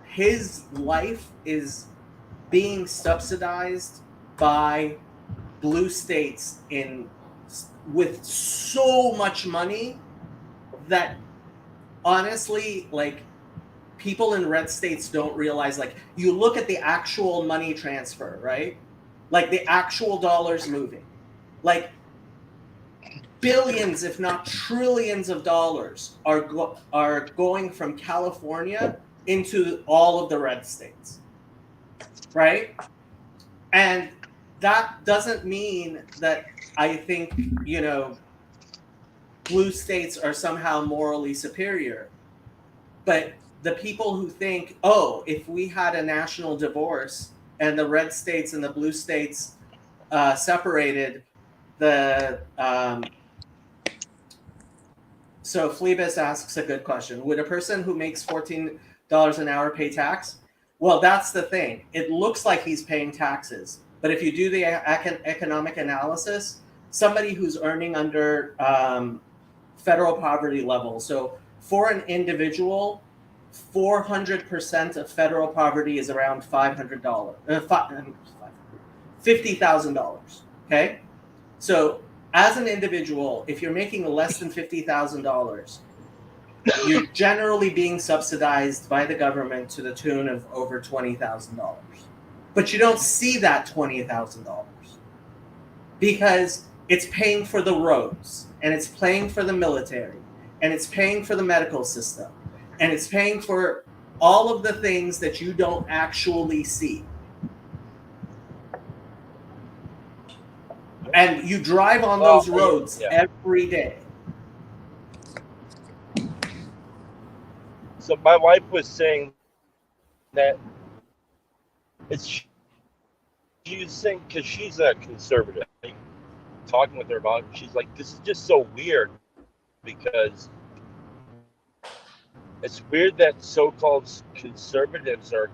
S1: his life is being subsidized by blue states with so much money that honestly, like, people in red states don't realize, like, you look at the actual money transfer, right? Like the actual dollars moving, like billions, if not trillions of dollars are going from California into all of the red states, right? And that doesn't mean that I think, you know, blue states are somehow morally superior. But the people who think, oh, if we had a national divorce and the red states and the blue states separated, so Phlebas asks a good question. Would a person who makes $14 an hour pay tax? Well, that's the thing. It looks like he's paying taxes. But if you do the economic analysis, somebody who's earning under federal poverty level, so for an individual, 400% of federal poverty is around $50,000. Okay? So as an individual, if you're making less than $50,000, you're generally being subsidized by the government to the tune of over $20,000. But you don't see that $20,000 because it's paying for the roads, and it's paying for the military, and it's paying for the medical system, and it's paying for all of the things that you don't actually see. And you drive on those roads every day.
S8: So my wife was saying that it's, she was saying, because she's a conservative, like, talking with her about it, she's like, this is just so weird, because it's weird that so-called conservatives are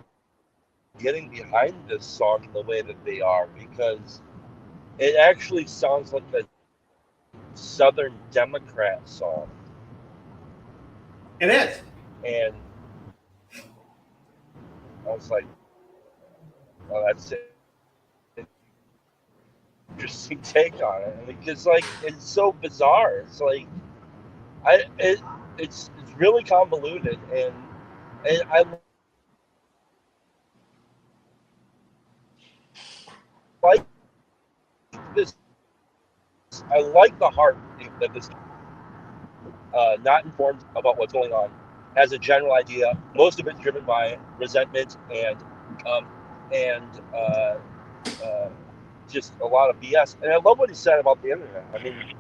S8: getting behind this song the way that they are, because it actually sounds like a Southern Democrat song.
S1: It is.
S8: And I was like, well, that's it. Interesting take on it. I mean, because like it's so bizarre. It's like it's really convoluted, and I like this. I like the heart that this not informed about what's going on, has a general idea. Most of it driven by resentment and just a lot of BS. And I love what he said about the internet. I mean,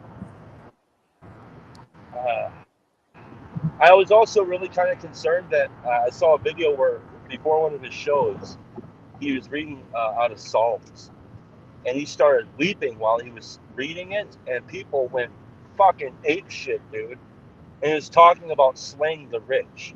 S8: I was also really kind of concerned that I saw a video where before one of his shows, he was reading out of Psalms, and he started weeping while he was reading it, and people went fucking ape shit, dude. And he was talking about slaying the rich.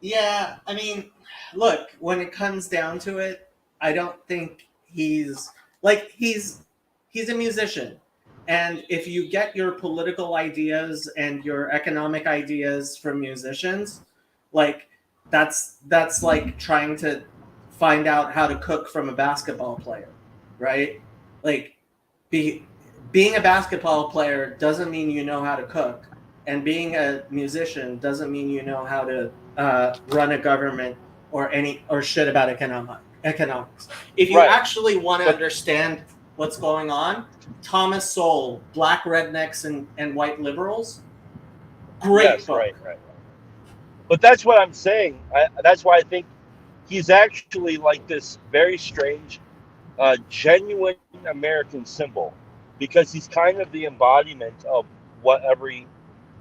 S1: Yeah, I mean, look, when it comes down to it, I don't think he's a musician. And if you get your political ideas and your economic ideas from musicians, like that's like trying to find out how to cook from a basketball player, right? Like being a basketball player doesn't mean you know how to cook, and being a musician doesn't mean you know how to run a government or shit about economics. If you actually want to understand what's going on, Thomas Sowell, Black Rednecks and White Liberals, great book.
S8: Right. But that's what I'm saying. That's why I think he's actually like this very strange, genuine American symbol, because he's kind of the embodiment of what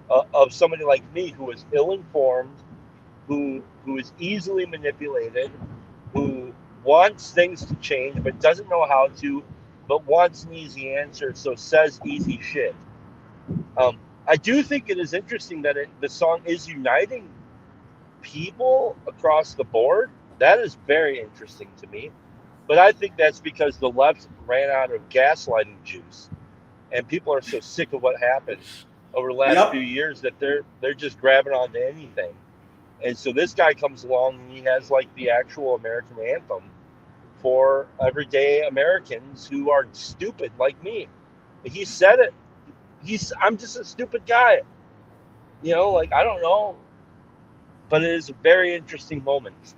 S8: of somebody like me who is ill-informed, who is easily manipulated, who wants things to change but doesn't know how to, but wants an easy answer, so says easy shit. I do think it is interesting that the song is uniting people across the board. That is very interesting to me. But I think that's because the left ran out of gaslighting juice, and people are so sick of what happened over the last few years that they're just grabbing onto anything. And so this guy comes along and he has like the actual American anthem for everyday Americans who are stupid like me. He said it. I'm just a stupid guy. You know, like, I don't know. But it is a very interesting moment.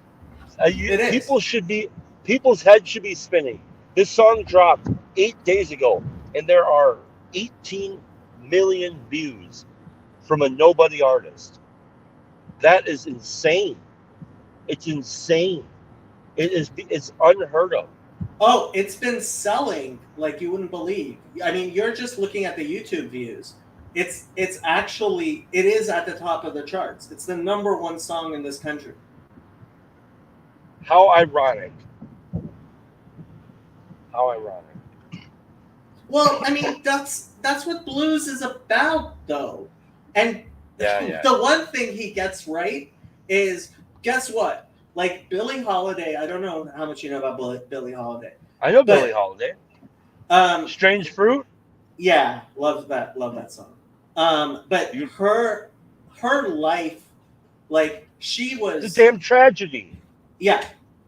S8: People's heads should be spinning. This song dropped 8 days ago, and there are 18 million views from a nobody artist. That is insane. It's insane. It's unheard of.
S1: Oh, it's been selling like you wouldn't believe. I mean, you're just looking at the YouTube views. It is at the top of the charts. It's the #1 song in this country.
S8: How ironic. How ironic.
S1: Well, I mean, that's what blues is about, though. And the one thing he gets right is, guess what? Like Billie Holiday, I don't know how much you know about Billie Holiday.
S8: I know Billie Holiday. Strange Fruit?
S1: Yeah, love that song. But her life, like, she was...
S8: It's a damn tragedy.
S1: Yeah,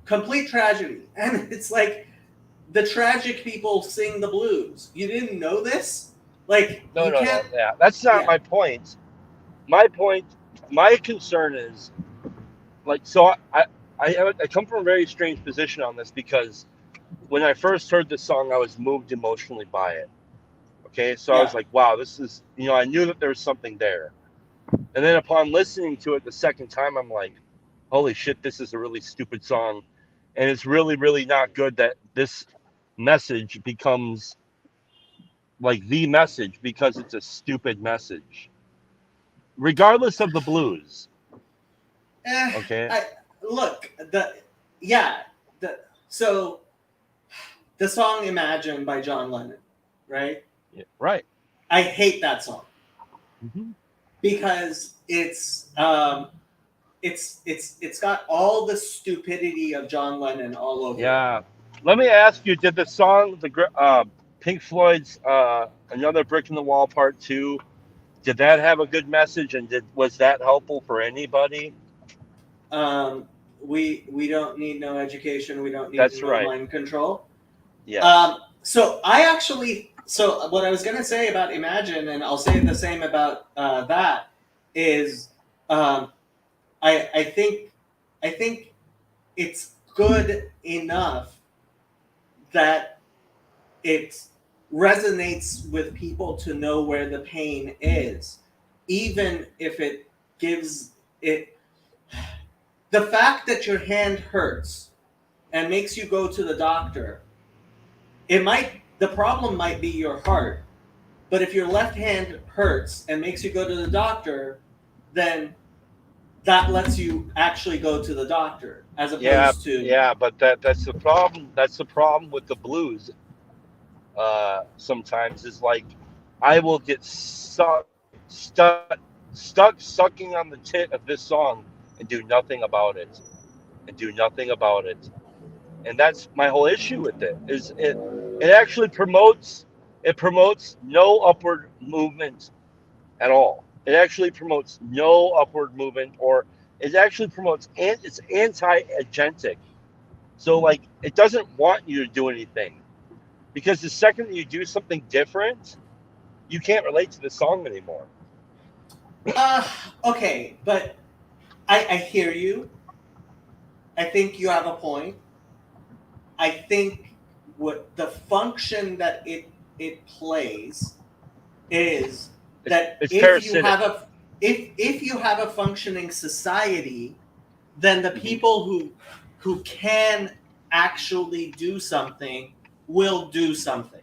S1: complete tragedy. And it's like, the tragic people sing the blues. You didn't know this? Like,
S8: No. Yeah, that's not my point. My point, my concern is like, so I come from a very strange position on this because when I first heard this song, I was moved emotionally by it. Okay, so I was
S1: Yeah.
S8: like, wow, this is, I knew that there was something there. And then upon listening to it the second time, I'm like, holy shit, this is a really stupid song. And it's really, really not good that this message becomes like the message because it's a stupid message. Regardless of the blues. Okay.
S1: Look, so the song "Imagine" by John Lennon, right?
S8: Yeah, right.
S1: I hate that song
S8: Mm-hmm.
S1: because it's got all the stupidity of John Lennon all over.
S8: Yeah. Let me ask you, did the song, Pink Floyd's Another Brick in the Wall Part 2, did that have a good message, and was that helpful for anybody?
S1: We don't need no education. We don't need
S8: That's
S1: no
S8: right.
S1: mind control.
S8: Yeah.
S1: So what I was going to say about Imagine, and I'll say the same about that, is I think it's good enough that it resonates with people to know where the pain is, even if it gives it. The fact that your hand hurts and makes you go to the doctor, the problem might be your heart, but if your left hand hurts and makes you go to the doctor, then that lets you actually go to the doctor as opposed to
S8: but that's the problem. That's the problem with the blues. Sometimes is like I will get stuck sucking on the tit of this song and do nothing about it. And that's my whole issue with it. Is it actually promotes no upward movement at all. It actually promotes no upward movement, or it actually promotes it's anti-agentic. So like it doesn't want you to do anything, because the second that you do something different, you can't relate to the song anymore.
S1: Okay, but I hear you. I think you have a point. I think what the function that it plays is that
S8: It's
S1: if
S8: parasitic.
S1: you have a functioning society, then the people who can actually do something will do something.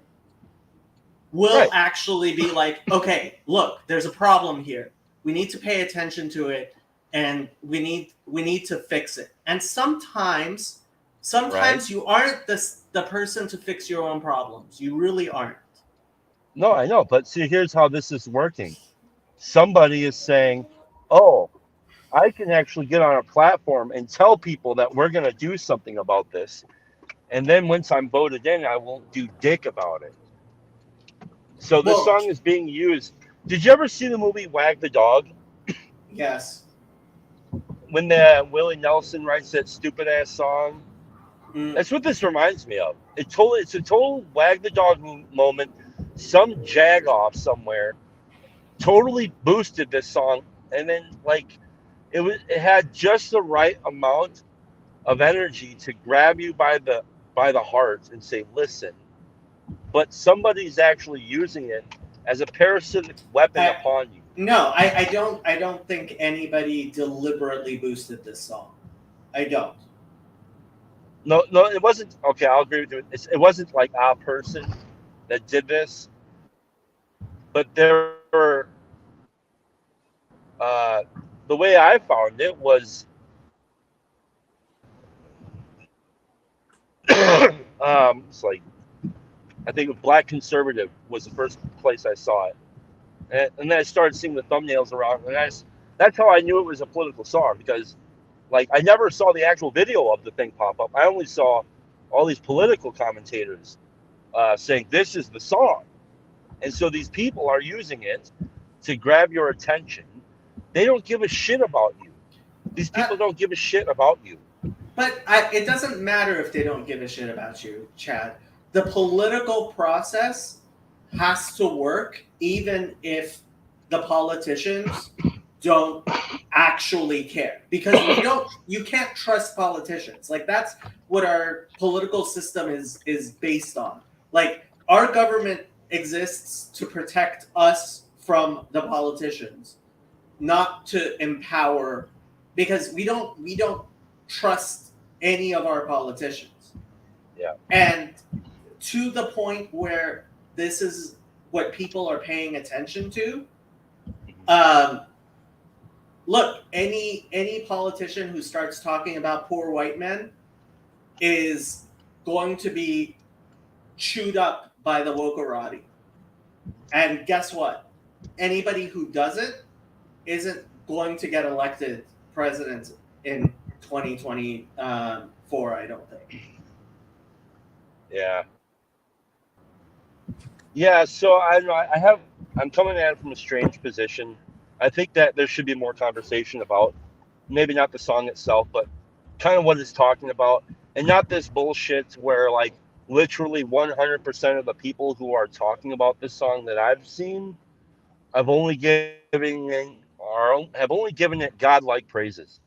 S1: Will
S8: Right.
S1: actually be like, okay, look, there's a problem here. We need to pay attention to it, and we need to fix it. And sometimes
S8: Right.
S1: you aren't the person to fix your own problems. You really aren't.
S8: No, I know, but see, here's how this is working. Somebody is saying, "Oh, I can actually get on a platform and tell people that we're going to do something about this, and then once I'm voted in, I won't do dick about it." So this
S1: Well,
S8: song is being used. Did you ever see the movie Wag the Dog?
S1: yes.
S8: When the Willie Nelson writes that stupid ass song?
S1: Mm.
S8: That's what this reminds me of. It's a total Wag the Dog moment. Some jagoff somewhere totally boosted this song, and then like it had just the right amount of energy to grab you by the heart and say, "Listen." But somebody's actually using it as a parasitic weapon upon you.
S1: No, I don't think anybody deliberately boosted this song. I don't.
S8: No, it wasn't. Okay, I'll agree with you. It wasn't like a person that did this, but there were. The way I found it was, it's like, I think Black Conservative was the first place I saw it, and then I started seeing the thumbnails around, and that's how I knew it was a political song, because, like, I never saw the actual video of the thing pop up. I only saw all these political commentators saying this is the song, and so these people are using it to grab your attention. They don't give a shit about you. These people don't give a shit about you.
S1: But it doesn't matter if they don't give a shit about you, Chad. The political process has to work even if the politicians don't actually care, because you can't trust politicians. Like, that's what our political system is based on. Like, our government exists to protect us from the politicians, not to empower, because we don't trust any of our politicians.
S8: Yeah.
S1: And to the point where this is what people are paying attention to. Look, any politician who starts talking about poor white men is going to be chewed up by the wokerati. And guess what? Anybody who doesn't isn't going to get elected president in 2024, I don't think.
S8: Yeah. Yeah, so I don't know. I'm coming at it from a strange position. I think that there should be more conversation about maybe not the song itself, but kind of what it's talking about, and not this bullshit where like literally 100% of the people who are talking about this song that I've seen have only given it godlike praises.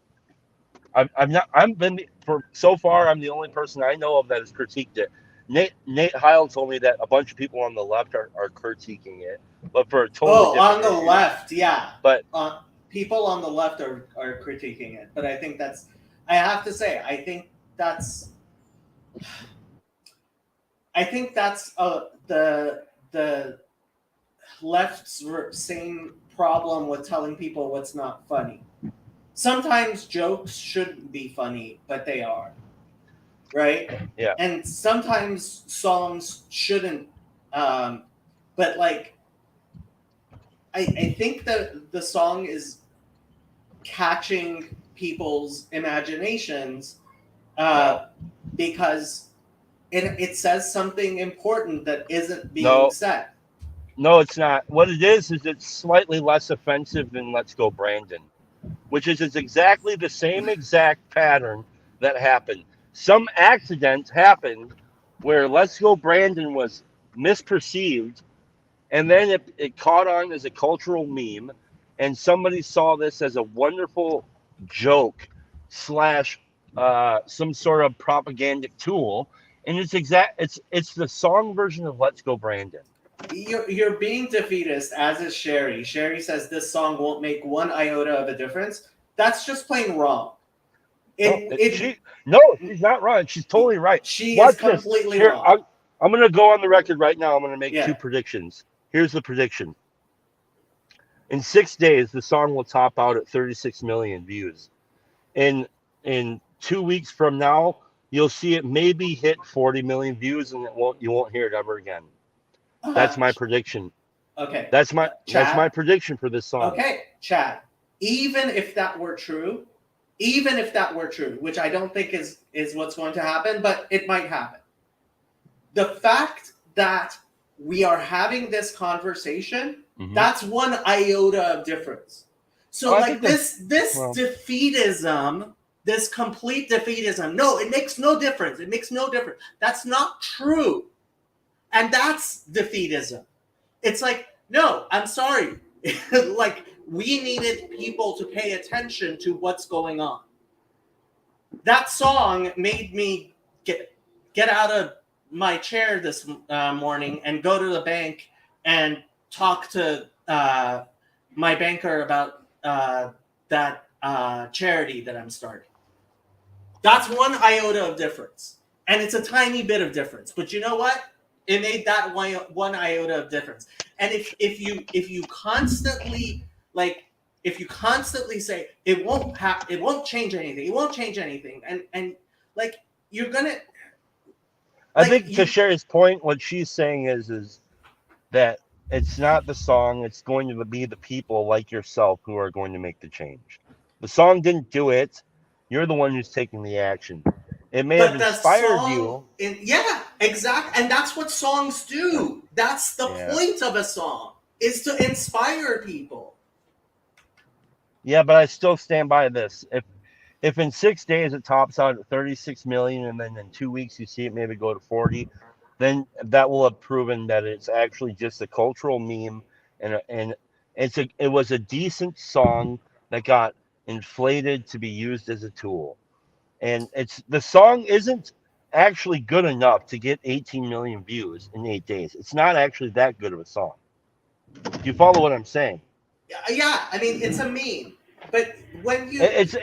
S8: I'm the only person I know of that has critiqued it. Nate Heil told me that a bunch of people on the left are critiquing it, but for a totally
S1: on
S8: different
S1: the
S8: issue.
S1: left, yeah.
S8: But
S1: people on the left are critiquing it, but I think I have to say, I think that's the left's same problem with telling people what's not funny. Sometimes jokes shouldn't be funny, but they are, right?
S8: Yeah.
S1: And sometimes songs shouldn't, but like, I think that the song is catching people's imaginations because it says something important that isn't being said.
S8: No, it's not. What it is it's slightly less offensive than Let's Go Brandon, which is exactly the same exact pattern that happened. Some accident happened where Let's Go Brandon was misperceived, and then it caught on as a cultural meme, and somebody saw this as a wonderful joke / some sort of propagandic tool, and it's the song version of Let's Go Brandon.
S1: You're being defeatist, as is Sherry. Sherry says this song won't make one iota of a difference. That's just plain wrong.
S8: She's not wrong. She's totally right.
S1: She
S8: Watch
S1: is completely
S8: this. Here,
S1: wrong.
S8: I'm going to go on the record right now. I'm going to make two predictions. Here's the prediction. In 6 days, the song will top out at 36 million views. In 2 weeks from now, you'll see it maybe hit 40 million views, and you won't hear it ever again. That's my prediction.
S1: Okay.
S8: That's my prediction for this song.
S1: Okay, Chad. Even if that were true, which I don't think is what's going to happen, but it might happen. The fact that we are having this conversation, that's one iota of difference. So this defeatism, this complete defeatism, no, it makes no difference. It makes no difference. That's not true. And that's defeatism. It's like, no, I'm sorry. Like, we needed people to pay attention to what's going on. That song made me get out of my chair this morning and go to the bank and talk to my banker about that charity that I'm starting. That's one iota of difference. And it's a tiny bit of difference. But you know what? It made that one iota of difference. And if you constantly say it won't change anything, and like, you're gonna.
S8: I think to Sherry's point, what she's saying is that it's not the song; it's going to be the people like yourself who are going to make the change. The song didn't do it; you're the one who's taking the action. It may have inspired you.
S1: Yeah, exactly. And that's what songs do. That's the point of a song, is to inspire people.
S8: Yeah, but I still stand by this. If in 6 days it tops out at 36 million, and then in 2 weeks you see it maybe go to 40, then that will have proven that it's actually just a cultural meme, and it was a decent song that got inflated to be used as a tool. And the song isn't actually good enough to get 18 million views in 8 days. It's not actually that good of a song. Do you follow what I'm saying?
S1: Yeah, I mean, it's a meme. But when you
S8: It's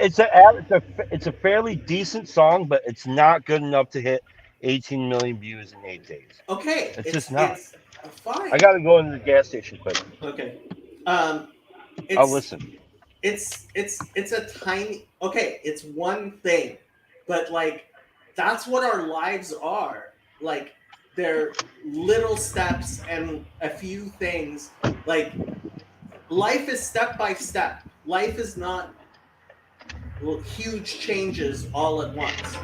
S8: a fairly decent song, but it's not good enough to hit 18 million views in 8 days.
S1: okay,
S8: It's just not.
S1: It's fine.
S8: I gotta go into the gas station quick.
S1: Okay.
S8: I'll listen.
S1: It's a tiny. Okay, it's one thing, but like that's what our lives are. Like they're little steps and a few things. Like life is step by step. Life is not huge changes all at once.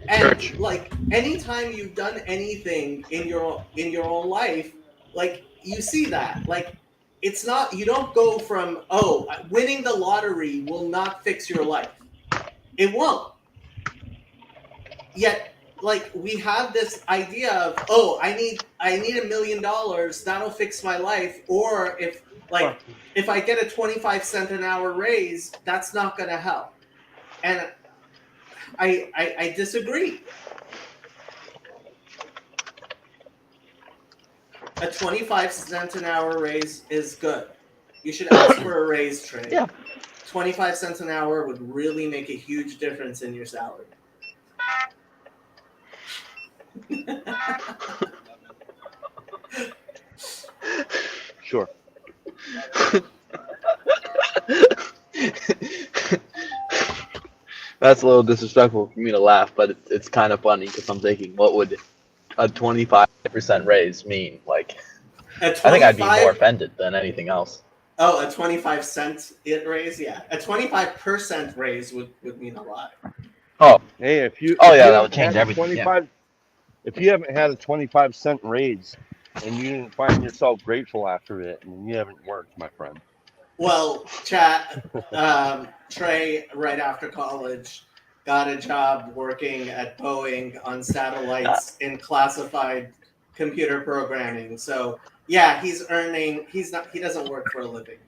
S1: And like anytime you've done anything in your own life, like you see that. Like it's not, you don't go from, oh, winning the lottery will not fix your life. It won't. Yet, like we have this idea of, oh, I need $1 million, that'll fix my life. Or if I get a 25-cent an hour raise, that's not gonna help. And I disagree. A 25-cent an hour raise is good. You should ask for a raise, Trey.
S9: Yeah.
S1: 25 cents an hour would really make a huge difference in your salary.
S8: Sure.
S9: That's a little disrespectful for me to laugh, but it's kind of funny because I'm thinking, what would a 25% raise mean? Like, I think I'd be more offended than anything else.
S1: Oh, a 25-cent raise? Yeah. A 25% raise would mean a lot.
S9: Oh,
S8: Hey,
S9: that would change everything. Yeah.
S8: If you haven't had a 25-cent raise and you didn't find yourself grateful after it, and you haven't worked, my friend.
S1: Well, chat, Trey, right after college, got a job working at Boeing on satellites in classified computer programming. So yeah, he doesn't work for a living.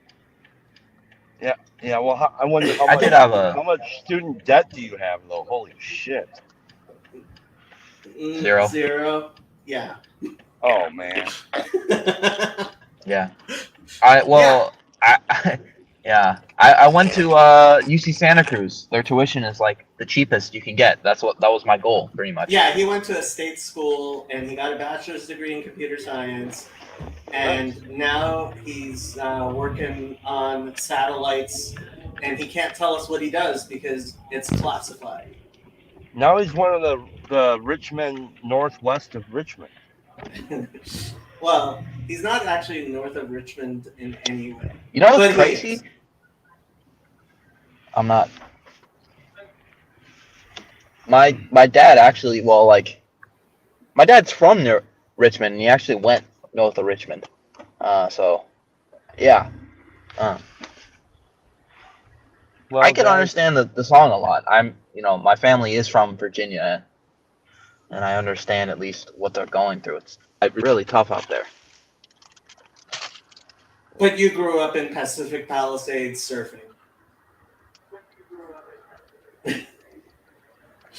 S8: Yeah. Well, I wonder how much student debt do you have, though? Holy shit.
S9: Zero.
S1: Yeah.
S8: Oh man.
S9: Yeah. I went to UC Santa Cruz. Their tuition is like the cheapest you can get. That was my goal, pretty much.
S1: Yeah, he went to a state school and he got a bachelor's degree in computer science, and now he's working on satellites, and he can't tell us what he does because it's classified.
S8: Now he's one of the rich men northwest of Richmond.
S1: Well, he's not actually north of Richmond in any way.
S9: You know what's
S1: But
S9: crazy? I'm not. My dad actually, my dad's from near Richmond, and he actually went north of Richmond. So, yeah.
S8: Well,
S9: I can
S8: guys,
S9: understand the song a lot. My family is from Virginia, and I understand at least what they're going through. It's really tough out there.
S1: But you grew up in Pacific Palisades surfing.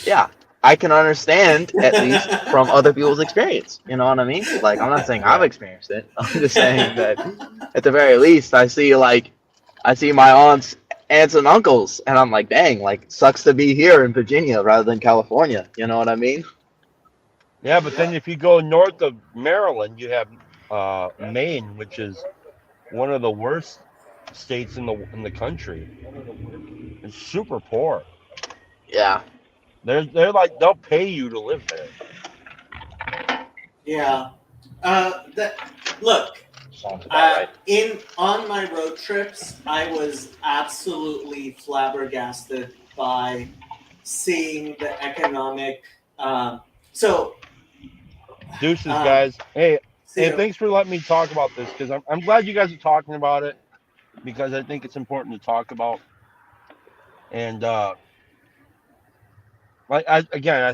S9: Yeah, I can understand at least from other people's experience. You know what I mean? Like, I'm not saying I've experienced it. I'm just saying that at the very least, I see my aunts and uncles, and I'm like, dang, like, sucks to be here in Virginia rather than California. You know what I mean?
S8: Yeah, but then if you go north of Maryland, you have Maine, which is one of the worst states in the country. It's super poor.
S9: Yeah.
S8: They're like, they'll pay you to live there.
S1: Yeah. Look.
S9: Sounds about right.
S1: On my road trips, I was absolutely flabbergasted by seeing the economic.
S8: Deuces, guys. Hey, thanks for letting me talk about this, because I'm glad you guys are talking about it, because I think it's important to talk about. And I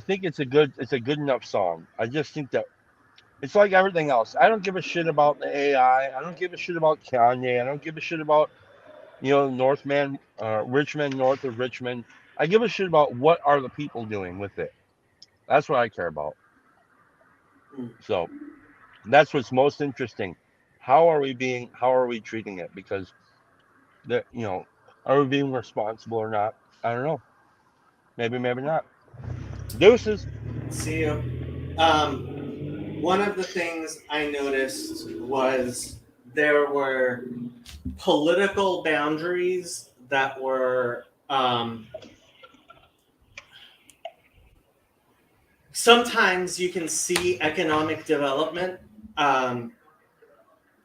S8: think it's a good enough song. I just think that it's like everything else. I don't give a shit about the AI. I don't give a shit about Kanye. I don't give a shit about Richmond, north of Richmond. I give a shit about what are the people doing with it. That's what I care about. So that's what's most interesting. How are we treating it? Because are we being responsible or not? I don't know. Maybe not. Deuces.
S1: See you. One of the things I noticed was there were political boundaries that were sometimes you can see economic development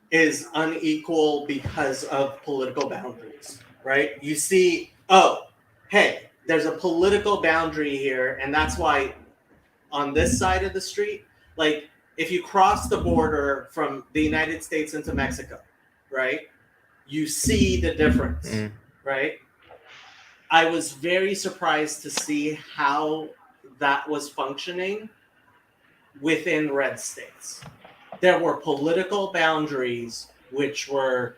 S1: is unequal because of political boundaries, right? You see, oh, hey, there's a political boundary here, and that's why on this side of the street, like if you cross the border from the United States into Mexico, right, you see the difference, right? I was very surprised to see how that was functioning within red states. There were political boundaries which were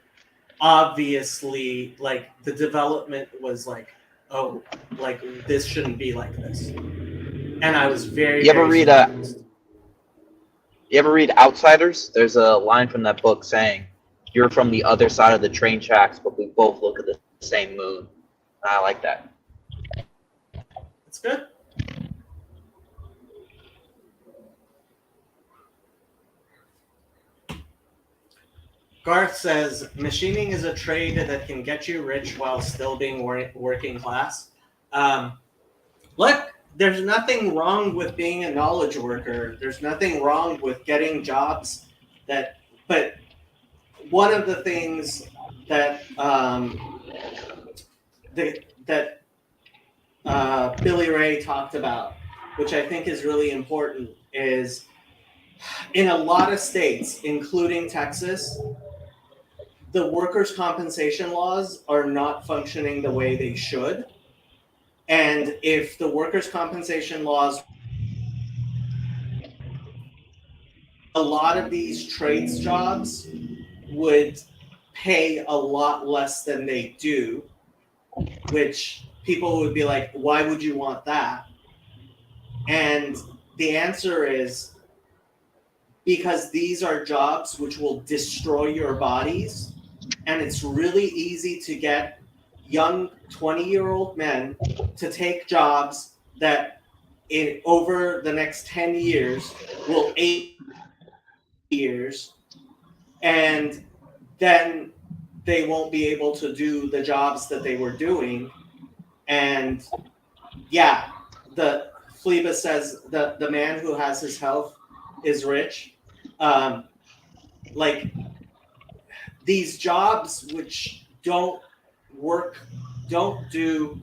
S1: obviously like the development was like, oh, like this shouldn't be like this. And I was very.
S9: You ever read Outsiders? There's a line from that book saying, "You're from the other side of the train tracks, but we both look at the same moon." I like that.
S1: It's good. Garth says, machining is a trade that can get you rich while still being working class. Look, there's nothing wrong with being a knowledge worker. There's nothing wrong with getting jobs but one of the things that Billy Ray talked about, which I think is really important, is in a lot of states, including Texas, the workers' compensation laws are not functioning the way they should. And if the workers' compensation laws, a lot of these trades jobs would pay a lot less than they do, which people would be like, why would you want that? And the answer is because these are jobs which will destroy your bodies. And it's really easy to get young 20-year-old men to take jobs that over the next 10 years will 8 years, and then they won't be able to do the jobs that they were doing. And yeah, the Fleba says the man who has his health is rich. Like these jobs which don't do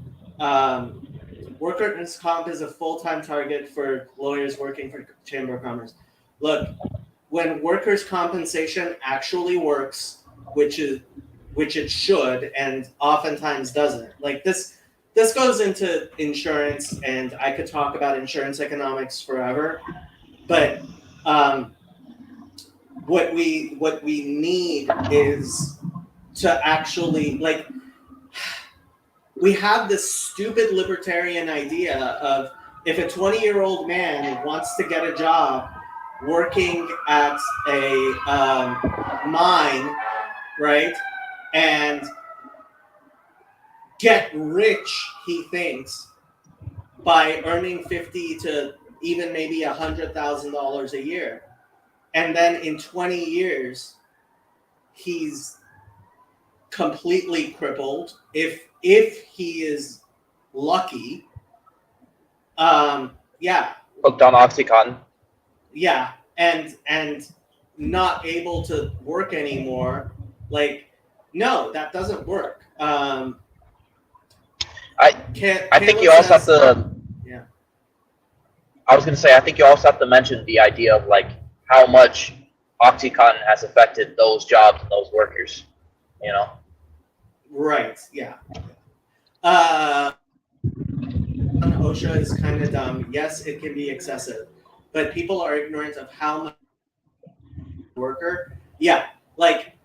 S1: workers' comp is a full-time target for lawyers working for Chamber of Commerce. Look, when workers' compensation actually works, which it should, and oftentimes doesn't. Like this goes into insurance, and I could talk about insurance economics forever, but what we need is to actually, like, we have this stupid libertarian idea of if a 20-year-old man wants to get a job working at a mine, right, and get rich, he thinks, by earning $50,000 to even maybe $100,000 a year, and then in 20 years he's completely crippled if he is lucky.
S9: Hooked on OxyContin.
S1: Yeah, and not able to work anymore. Like, no, that doesn't work.
S9: I think you also have to.
S1: Yeah.
S9: I was going to say, I think you also have to mention the idea of like how much OxyContin has affected those jobs and those workers. You know.
S1: Right. Yeah. OSHA is kind of dumb. Yes, it can be excessive, but people are ignorant of how much worker. Yeah, like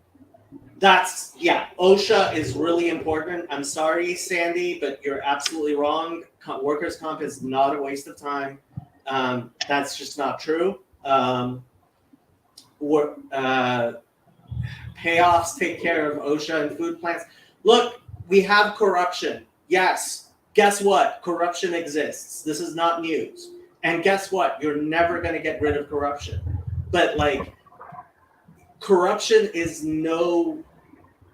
S1: OSHA is really important. I'm sorry, Sandy, but you're absolutely wrong. Workers' comp is not a waste of time. That's just not true. Payoffs take care of OSHA and food plants. Look, we have corruption. Yes. Guess what? Corruption exists. This is not news. And guess what? You're never going to get rid of corruption. But like, corruption is no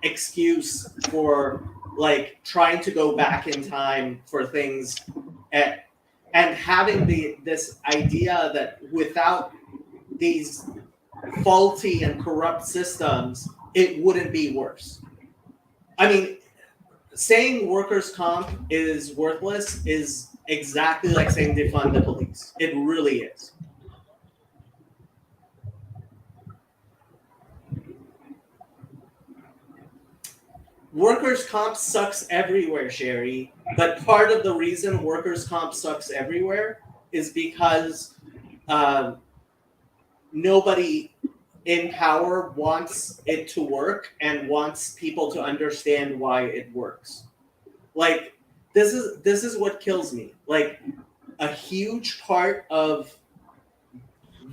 S1: excuse for like trying to go back in time for things and having this idea that without these faulty and corrupt systems, it wouldn't be worse. I mean, saying workers' comp is worthless is exactly like saying defund the police. It really is. Workers' comp sucks everywhere, Sherry. But part of the reason workers' comp sucks everywhere is because nobody in power wants it to work and wants people to understand why it works. Like, this is what kills me. Like, a huge part of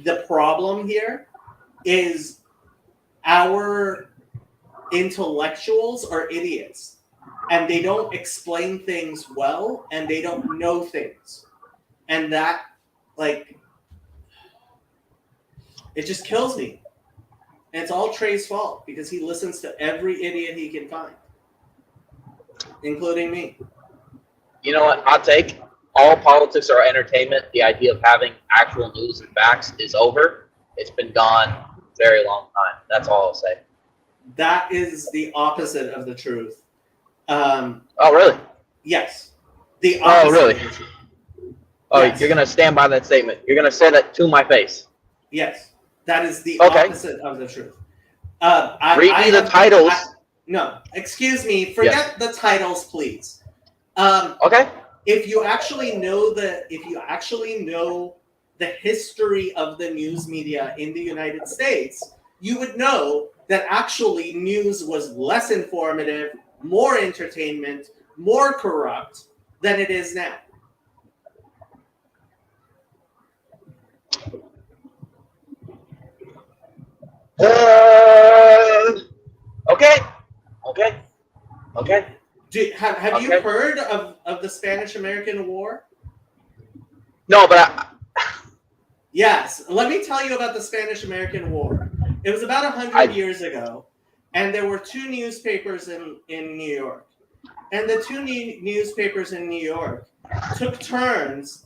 S1: the problem here is our intellectuals are idiots and they don't explain things well and they don't know things. And that, like, it just kills me. And it's all Trey's fault because he listens to every idiot he can find, including me.
S9: You know what? Hot take. All politics are entertainment. The idea of having actual news and facts is over. It's been gone a very long time. That's all I'll say.
S1: That is the opposite of the truth.
S9: Oh, really?
S1: Yes. The opposite.
S9: Oh, really?
S1: Of the truth.
S9: Oh,
S1: Yes.
S9: You're going to stand by that statement. You're going to say that to my face.
S1: Yes. That is the
S9: Okay.
S1: opposite of the truth.
S9: Read me the titles.
S1: No, excuse me. Forget the titles, please.
S9: Okay.
S1: If you actually know the history of the news media in the United States, you would know that actually news was less informative, more entertainment, more corrupt than it is now.
S9: Okay.
S1: Have you
S9: Okay.
S1: heard of the Spanish-American War?
S9: No, but
S1: Yes. Let me tell you about the Spanish-American War. It was about 100 years ago, and there were two newspapers in New York. And the two newspapers in New York took turns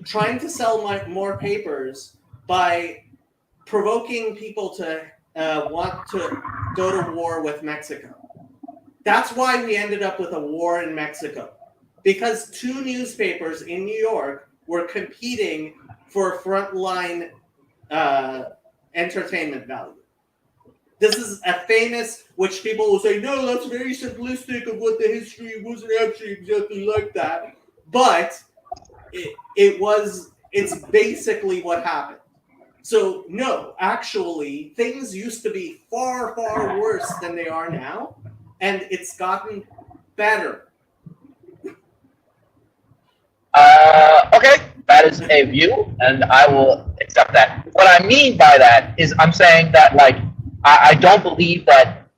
S1: trying to sell more papers by provoking people to want to go to war with Mexico. That's why we ended up with a war in Mexico, because two newspapers in New York were competing for frontline entertainment value. This is a famous, which people will say, no, that's very simplistic of what the history wasn't actually exactly like that. But it's basically what happened. So no, actually, things used to be far, far worse than they are now. And it's gotten better.
S9: Okay, that is a view, and I will accept that. What I mean by that is I'm saying that, like, I don't believe that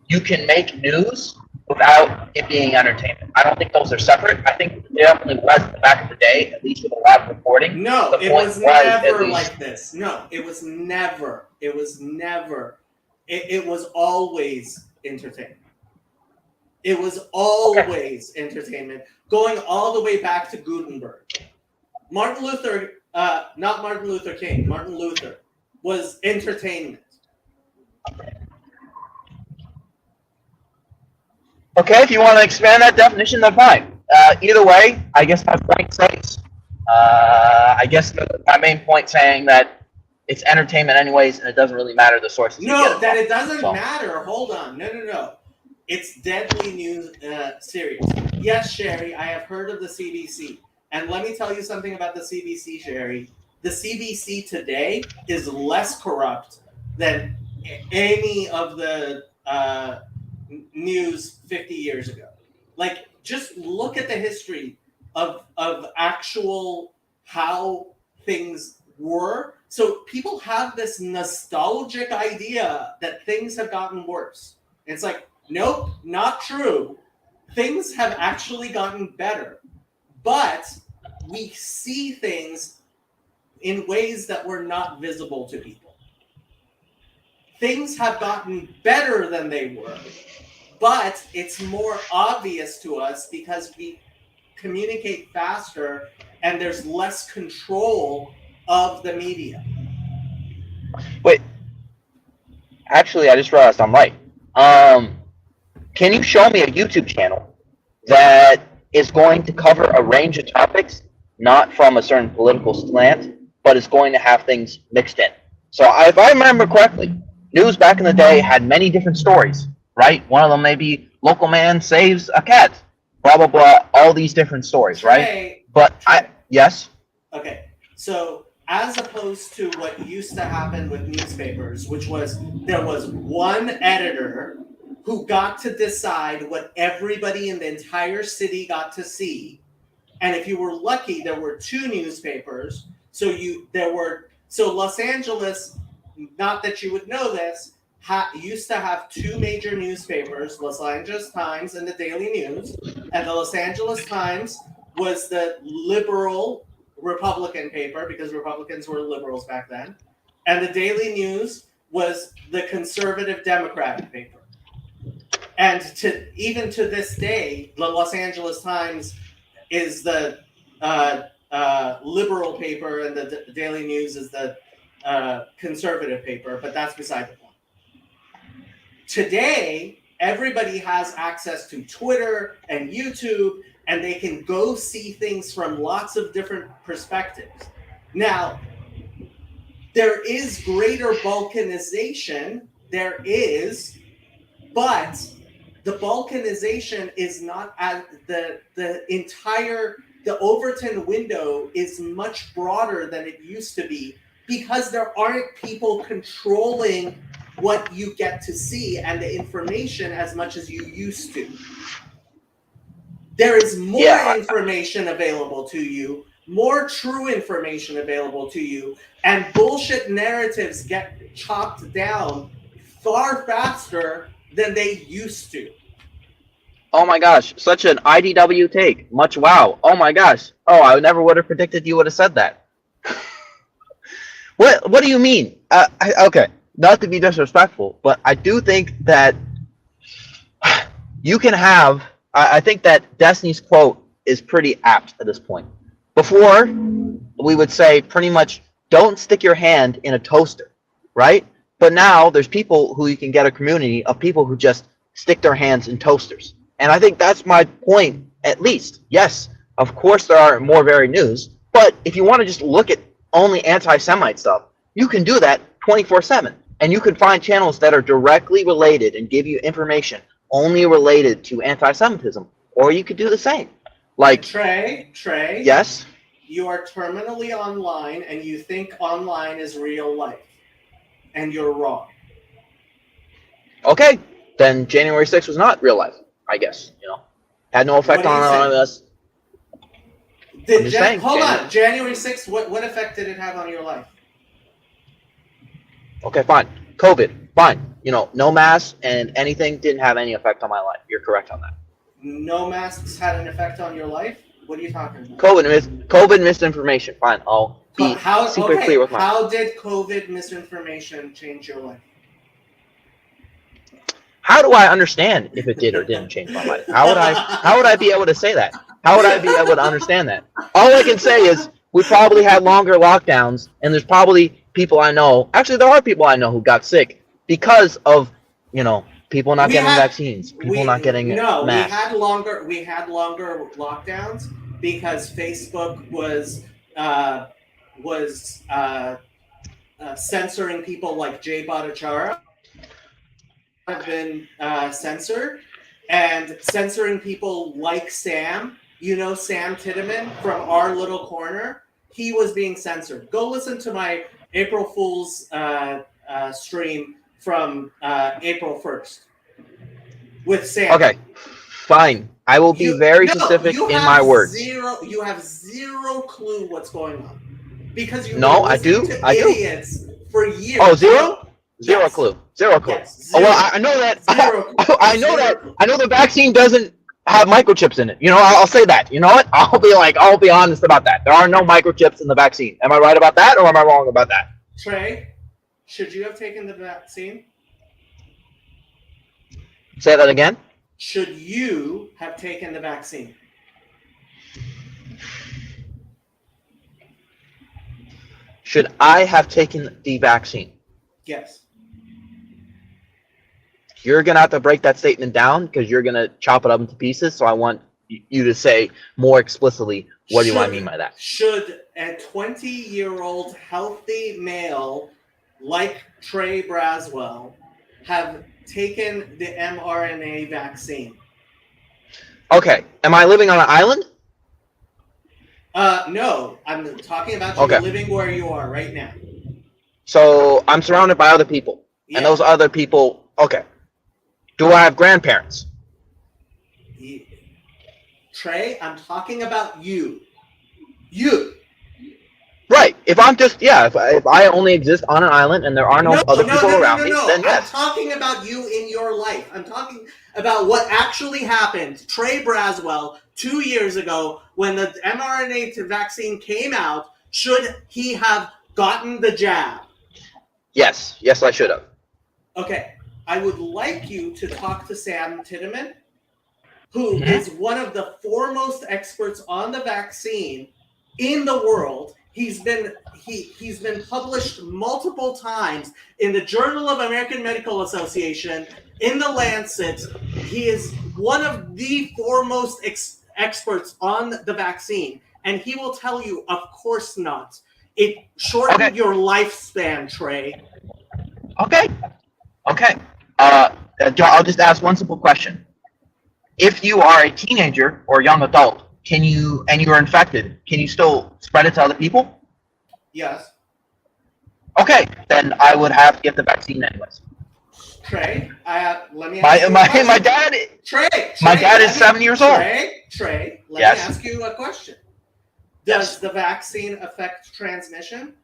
S9: you can make news without it being entertainment. I don't think those are separate. I think it definitely was back in the day, at least with a lot of reporting.
S1: No,
S9: The
S1: it
S9: point
S1: was
S9: at
S1: never
S9: least-
S1: like this. No, it was never. It was never. It was always entertainment. It was always entertainment, going all the way back to Gutenberg. Martin Luther, not Martin Luther King, Martin Luther was entertainment.
S9: Okay, if you want to expand that definition, then fine. Either way, I guess my point says, I guess my main point saying that it's entertainment anyways, and it doesn't really matter the sources. you
S1: No,
S9: get
S1: that
S9: from.
S1: it doesn't
S9: So-
S1: matter. Hold on. No. It's deadly news serious. Yes, Sherry, I have heard of the CBC. And let me tell you something about the CBC, Sherry. The CBC today is less corrupt than any of the news 50 years ago. Like, just look at the history of actual how things were. So people have this nostalgic idea that things have gotten worse. It's like, nope, not true. Things have actually gotten better, but we see things in ways that were not visible to people. Things have gotten better than they were, but it's more obvious to us because we communicate faster and there's less control of the media.
S9: Wait, actually, I just realized I'm right. Can you show me a YouTube channel that is going to cover a range of topics, not from a certain political slant, but is going to have things mixed in? So if I remember correctly, news back in the day had many different stories, right? One of them may be local man saves a cat, blah, blah, blah, all these different stories, right?
S1: Trey,
S9: But yes?
S1: Okay, so as opposed to what used to happen with newspapers, which was there was one editor who got to decide what everybody in the entire city got to see, and if you were lucky, there were two newspapers. So Los Angeles, not that you would know this, used to have two major newspapers, Los Angeles Times and the Daily News, and the Los Angeles Times was the liberal Republican paper because Republicans were liberals back then, and the Daily News was the conservative Democratic paper. And even to this day, the Los Angeles Times is the liberal paper, and the Daily News is the conservative paper. But that's beside the point. Today, everybody has access to Twitter and YouTube, and they can go see things from lots of different perspectives. Now, there is greater balkanization. There is, but the balkanization is not as the Overton window is much broader than it used to be because there aren't people controlling what you get to see and the information as much as you used to. There is more information available to you, more true information available to you, and bullshit narratives get chopped down far faster than they used to.
S9: Oh my gosh, such an IDW take. Much wow. Oh my gosh. Oh, I never would have predicted you would have said that. What do you mean? Okay, not to be disrespectful, but I do think that you can have. I think that Destiny's quote is pretty apt at this point. Before, we would say pretty much, don't stick your hand in a toaster, right? But now there's people who you can get a community of people who just stick their hands in toasters. And I think that's my point, at least. Yes, of course there are more varied news, but if you want to just look at only anti-Semite stuff, you can do that 24/7. And you can find channels that are directly related and give you information only related to anti-Semitism, or you could do the same. Like
S1: Trey,
S9: yes,
S1: you are terminally online and you think online is real life, and you're wrong.
S9: Okay, then January 6th was not real life, I guess. Had no effect on us.
S1: Hold on, January 6th. What effect did it have on your life?
S9: Okay, fine. COVID, fine. No masks and anything didn't have any effect on my life. You're correct on that.
S1: No masks had an effect on your life? What are you talking about?
S9: COVID misinformation. Fine, I'll be super clear with my.
S1: How did COVID misinformation change your life?
S9: How do I understand if it did or didn't change my life? How would I be able to say that? How would I be able to understand that? All I can say is we probably had longer lockdowns, and there's probably people I know. Actually, there are people I know who got sick because of people not getting vaccines, people not getting masks.
S1: We had longer lockdowns because Facebook was censoring people like Jay Bhattacharya have been censored, and censoring people like Sam. Sam Tiedemann from Our Little Corner. He was being censored. Go listen to my April Fool's stream from April 1st. with Sam.
S9: Okay, fine. I will be very specific
S1: you
S9: in
S1: have
S9: my words.
S1: You have zero clue what's going on because you
S9: No, I do.
S1: to
S9: I do.
S1: idiots for years.
S9: Oh, zero? Zero
S1: Yes.
S9: clue. Zero clue.
S1: Yes,
S9: Oh,
S1: zero.
S9: well, I know that.
S1: Zero clue.
S9: I know
S1: Zero
S9: that.
S1: clue.
S9: I know the vaccine doesn't have microchips in it. You know, I'll say that. You know what? I'll be honest about that. There are no microchips in the vaccine. Am I right about that, or am I wrong about that?
S1: Trey, should you have taken the vaccine?
S9: Say that again.
S1: Should you have taken the vaccine?
S9: Should I have taken the vaccine?
S1: Yes.
S9: You're gonna have to break that statement down because you're gonna chop it up into pieces. So I want you to say more explicitly what do I mean by that.
S1: Should a 20-year-old healthy male like Trey Braswell have taken the mRNA vaccine?
S9: Okay. Am I living on an island?
S1: No. I'm talking about you
S9: Okay.
S1: living where you are right now.
S9: So I'm surrounded by other people,
S1: Yeah.
S9: and those other people. Okay. Do I have grandparents?
S1: Trey, I'm talking about you. You.
S9: Right. If I'm just if I only exist on an island and there are no other people around me, then
S1: I'm
S9: yes.
S1: talking about you in your life. I'm talking about what actually happened. Trey Braswell, 2 years ago, when the mRNA vaccine came out, should he have gotten the jab?
S9: Yes. Yes, I should have.
S1: Okay. I would like you to talk to Sam Titteman, who is one of the foremost experts on the vaccine in the world. He's been published multiple times in the Journal of American Medical Association, in the Lancet. He is one of the foremost experts on the vaccine, and he will tell you, of course not. It shortened your lifespan, Trey.
S9: Okay. Okay. I'll just ask one simple question. If you are a teenager or young adult, and you are infected, can you still spread it to other people?
S1: Yes.
S9: Okay, then I would have to get the vaccine anyways.
S1: Trey, let me ask
S9: My dad.
S1: Trey,
S9: My dad is 7 years old.
S1: Trey, let
S9: Yes.
S1: me ask you a question. Does the vaccine affect transmission?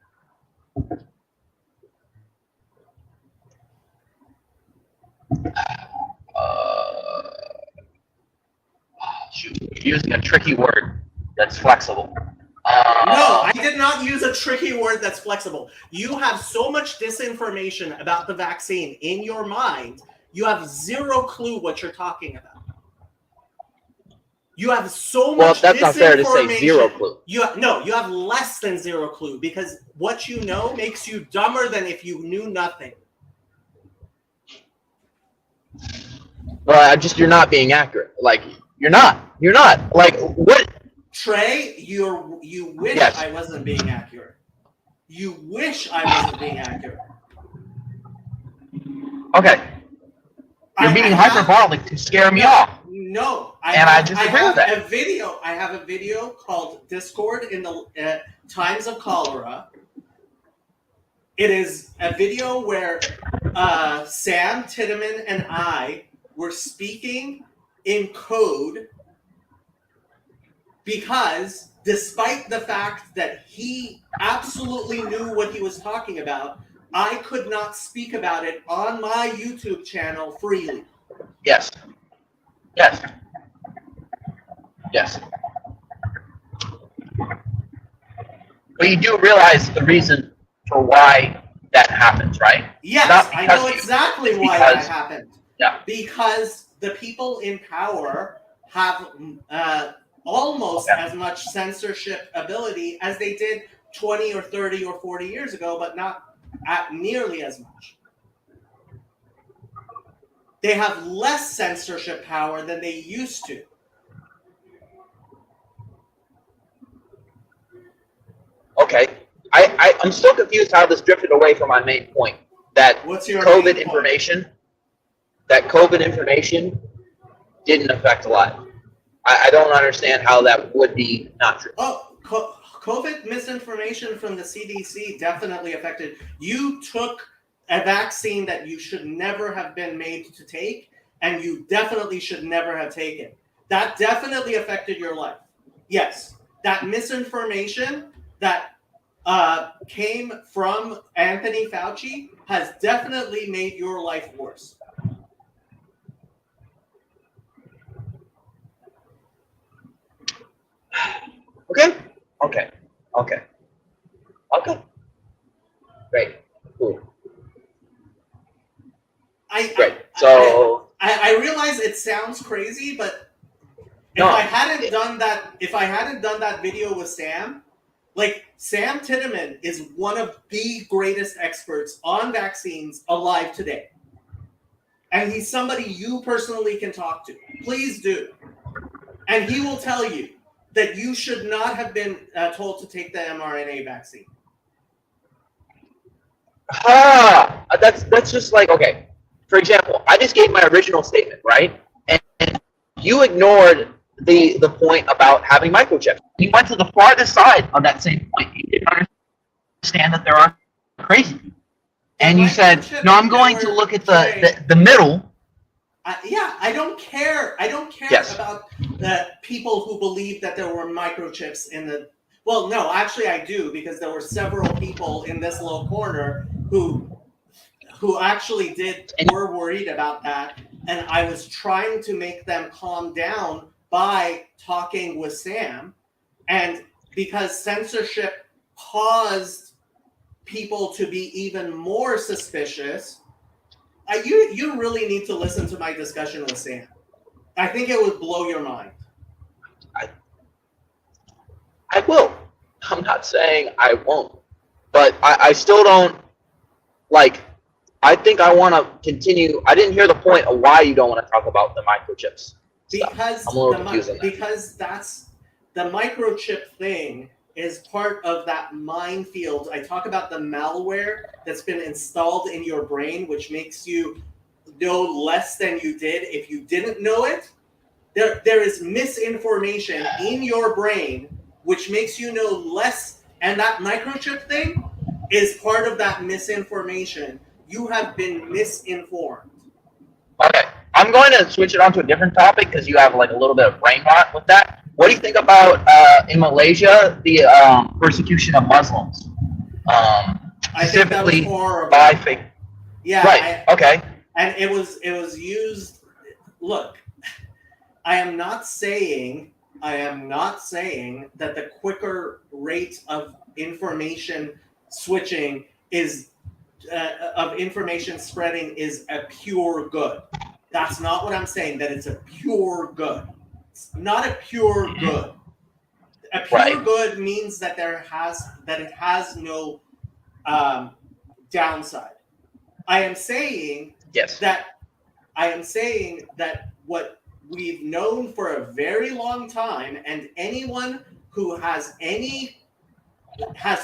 S9: Shoot, you're using a tricky word that's flexible.
S1: No, I did not use a tricky word that's flexible. You have so much disinformation about the vaccine in your mind, you have zero clue what you're talking about. You have so much
S9: Well, that's not fair to say zero clue.
S1: You have less than zero clue because what you know makes you dumber than if you knew nothing.
S9: Well, you're not being accurate. Like, you're not. Like, what?
S1: Trey, you wish
S9: Yes.
S1: I wasn't being accurate. You wish I wasn't being accurate.
S9: Okay. You're being hyperbolic to scare me off.
S1: No,
S9: I disagree with that.
S1: I have a video called Discord in the Times of Cholera. It is a video where Sam Titteman and I were speaking in code because despite the fact that he absolutely knew what he was talking about, I could not speak about it on my YouTube channel freely.
S9: Yes. Yes. Yes. But you do realize the reason for why that happens, right?
S1: Yes, I know exactly why that happened.
S9: Yeah.
S1: Because the people in power have almost as much censorship ability as they did 20 or 30 or 40 years ago, but not at nearly as much. They have less censorship power than they used to.
S9: Okay. I'm still confused how this drifted away from my main point. That
S1: What's your
S9: COVID
S1: main point?
S9: information, that COVID information didn't affect life. I don't understand how that would be not true.
S1: Oh, COVID misinformation from the CDC definitely affected. You took a vaccine that you should never have been made to take, and you definitely should never have taken. That definitely affected your life. Yes, that misinformation that came from Anthony Fauci has definitely made your life worse.
S9: Okay. Great. Cool. Great. So
S1: I realize it sounds crazy, but if I hadn't done that video with Sam, like Sam Tinnaman is one of the greatest experts on vaccines alive today. And he's somebody you personally can talk to. Please do. And he will tell you that you should not have been told to take the mRNA vaccine.
S9: That's just like, okay. For example, I just gave my original statement, right? And you ignored the point about having microchips. You went to the farthest side of that same point. You didn't understand that there are crazy. And you said, no, I'm going to look at the middle.
S1: I don't care. I don't care about the people who believe that there were microchips in the. Well, no, actually, I do, because there were several people in this little corner who actually were worried about that, and I was trying to make them calm down by talking with Sam, and because censorship caused people to be even more suspicious. You really need to listen to my discussion with Sam. I think it would blow your mind.
S9: I will. I'm not saying I won't. But I still don't, like, I think I want to continue. I didn't hear the point of why you don't want to talk about the microchips.
S1: Because
S9: I'm a little confused on that.
S1: Because that's the microchip thing is part of that minefield. I talk about the malware that's been installed in your brain, which makes you know less than you did if you didn't know it. There is misinformation in your brain, which makes you know less. And that microchip thing is part of that misinformation. You have been misinformed.
S9: Okay. I'm going to switch it on to a different topic because you have like a little bit of brain rot with that. What do you think about in Malaysia the persecution of Muslims?
S1: I think that was
S9: Specifically
S1: horrible.
S9: by fake.
S1: Yeah.
S9: Right. Okay.
S1: And it was used. Look, I am not saying that the quicker rate of information switching is of information spreading is a pure good. That's not what I'm saying. That it's a pure good. It's not a pure good. A pure good means that it has no downside. I am saying that what we've known for a very long time, and anyone who has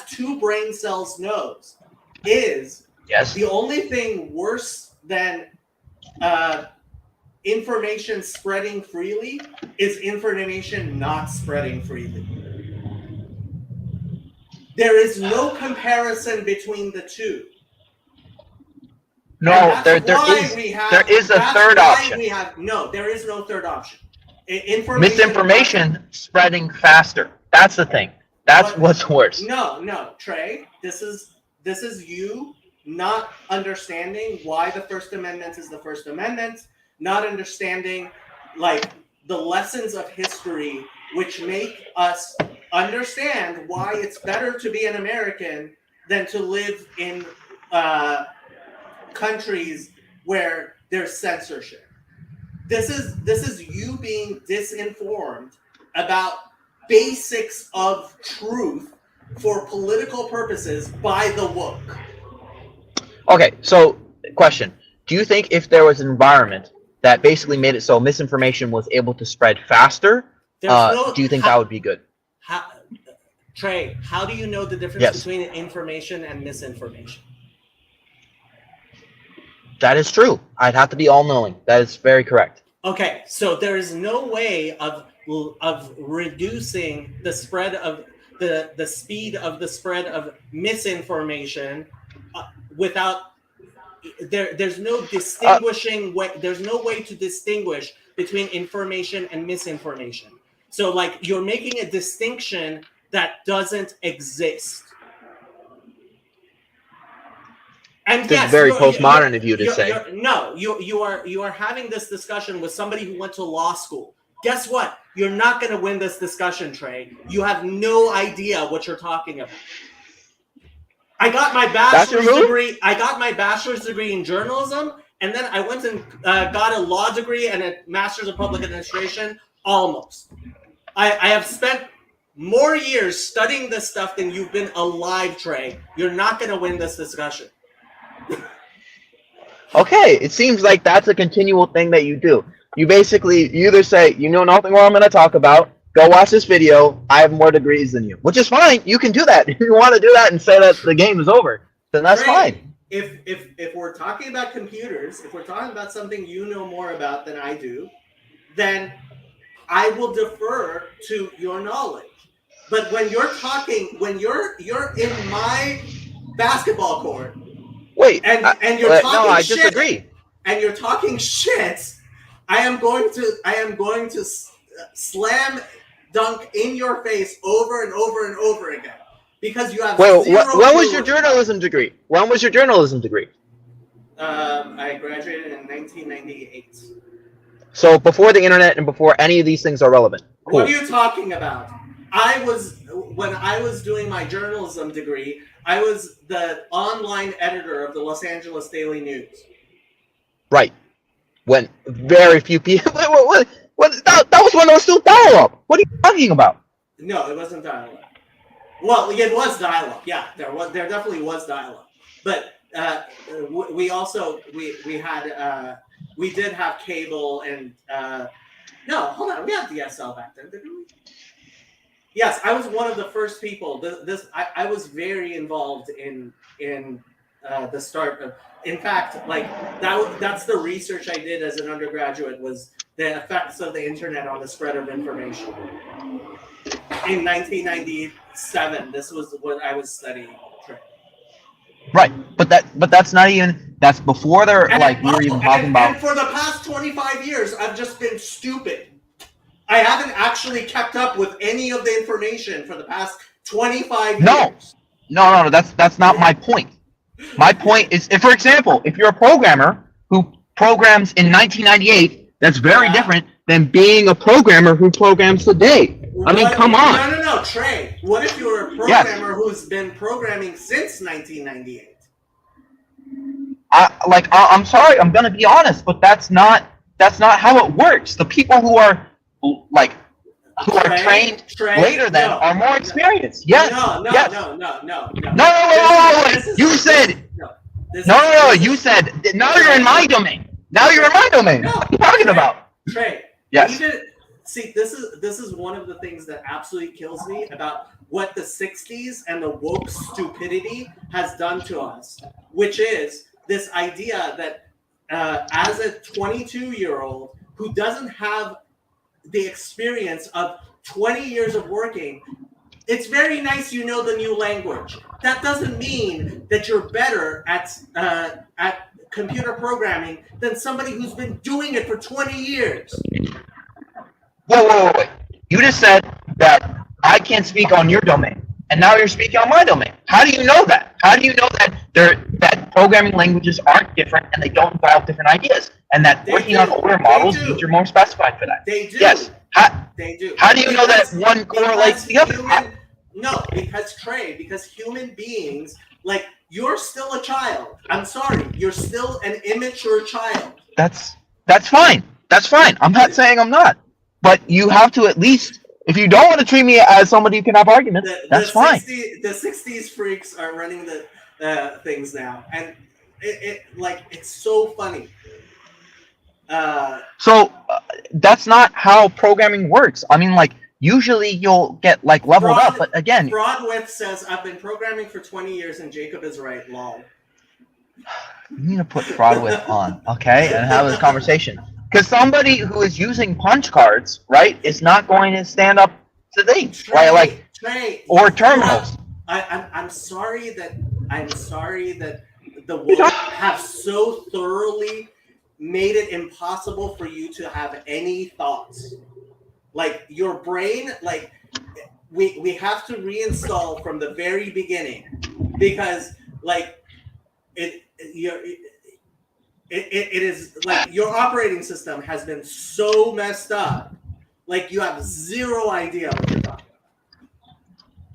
S1: two brain cells knows, is the only thing worse than information spreading freely is information not spreading freely. There is no comparison between the two.
S9: No, there is a third option.
S1: There is no third option.
S9: Misinformation spreading faster. That's the thing. That's what's worse.
S1: No, Trey. This is you not understanding why the First Amendment is the First Amendment, not understanding like the lessons of history which make us understand why it's better to be an American than to live in countries where there's censorship. This is you being disinformed about basics of truth for political purposes by the woke.
S9: Okay, so question. Do you think if there was an environment that basically made it so misinformation was able to spread faster, do you think that would be good?
S1: Trey, how do you know the difference between information and misinformation?
S9: That is true. I'd have to be all-knowing. That is very correct.
S1: Okay, so there is no way of reducing the spread of the speed of the spread of misinformation without there's no distinguishing way. There's no way to distinguish between information and misinformation. So like you're making a distinction that doesn't exist. And
S9: This is very postmodern of you to say.
S1: You are having this discussion with somebody who went to law school. Guess what? You're not going to win this discussion, Trey. You have no idea what you're talking about. I got my bachelor's degree. I got my bachelor's degree in journalism, and then I went and got a law degree and a master's of public administration. Almost. I have spent more years studying this stuff than you've been alive, Trey. You're not going to win this discussion.
S9: Okay, it seems like that's a continual thing that you do. You either say, you know nothing what I'm going to talk about, go watch this video, I have more degrees than you. Which is fine, you can do that. If you want to do that and say that the game is over, then that's fine.
S1: If we're talking about computers, if we're talking about something you know more about than I do, then I will defer to your knowledge. But when you're talking, when you're in my basketball court,
S9: wait,
S1: and you're talking
S9: no, I
S1: shit,
S9: disagree.
S1: And you're talking shit, I am going to slam dunk in your face over and over and over again because you have.
S9: Well, when was your journalism degree? When was your journalism degree?
S1: I graduated in 1998.
S9: So before the internet and before any of these things are relevant. Cool.
S1: What are you talking about? When I was doing my journalism degree, I was the online editor of the Los Angeles Daily News.
S9: Right. When very few people. That was when it was still dial-up. What are you talking about?
S1: No, it wasn't dial-up. Well, it was dial-up. Yeah, there definitely was dial-up. But we did have cable and no, hold on, we had DSL back then, didn't we? Yes, I was one of the first people. I was very involved in the start of. In fact, like that's the research I did as an undergraduate was the effects of the internet on the spread of information. In 1997, this was what I was studying.
S9: Right, but that's not even. That's before they're we were even talking about.
S1: And for the past 25 years, I've just been stupid. I haven't actually kept up with any of the information for the past 25 years.
S9: No, that's not my point. My point is, if, for example, if you're a programmer who programs in 1998, that's very different than being a programmer who programs today. I mean, come on.
S1: No, Trey. What if you're a programmer who's been programming since 1998?
S9: I'm sorry, I'm gonna be honest, but that's not how it works. The people who are trained later than are more experienced. Yes. No. You said no. You said now you're in my domain. Now you're in my domain.
S1: No,
S9: what are you talking about?
S1: Trey.
S9: Yes.
S1: See, this is one of the things that absolutely kills me about what the 60s and the woke stupidity has done to us, which is this idea that as a 22-year-old who doesn't have the experience of 20 years of working, it's very nice you know the new language. That doesn't mean that you're better at computer programming than somebody who's been doing it for 20 years.
S9: Whoa. You just said that I can't speak on your domain, and now you're speaking on my domain. How do you know that? How do you know that programming languages aren't different and they don't involve different ideas, and that working on older models means you're more specified for that?
S1: They do.
S9: Yes.
S1: They do.
S9: How do you know that one correlates the other?
S1: No, because human beings, like, you're still a child. I'm sorry, you're still an immature child.
S9: That's fine. That's fine. I'm not saying I'm not. But you have to at least, if you don't want to treat me as somebody who can have arguments, that's fine.
S1: The 60s freaks are running the things now, and it's so funny.
S9: So that's not how programming works. I mean, usually you'll get leveled up, but again,
S1: Broadwith says I've been programming for 20 years, and Jacob is right. Lol.
S9: You need to put Broadwith on, okay, and have this conversation. Because somebody who is using punch cards, right, is not going to stand up to things, Trey, or terminals.
S1: I'm sorry that the woke have so thoroughly made it impossible for you to have any thoughts. Like your brain, like we have to reinstall from the very beginning, because like it is like your operating system has been so messed up, like you have zero idea what you're talking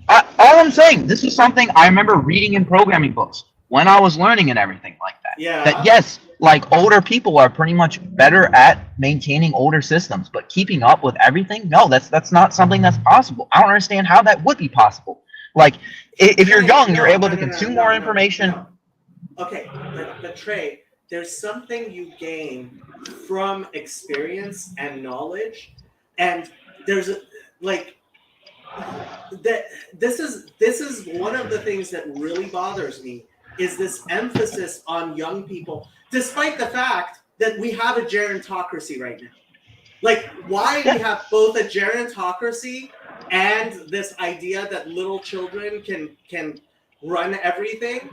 S1: about.
S9: All I'm saying, this is something I remember reading in programming books when I was learning and everything like that.
S1: Yeah.
S9: That yes, like older people are pretty much better at maintaining older systems, but keeping up with everything, no, that's not something that's possible. I don't understand how that would be possible. Like if you're young, you're able to consume more information.
S1: No. Okay, but Trey, there's something you gain from experience and knowledge, and there's like that. This is one of the things that really bothers me, is this emphasis on young people, despite the fact that we have a gerontocracy right now. Like, why we have both a gerontocracy and this idea that little children can run everything,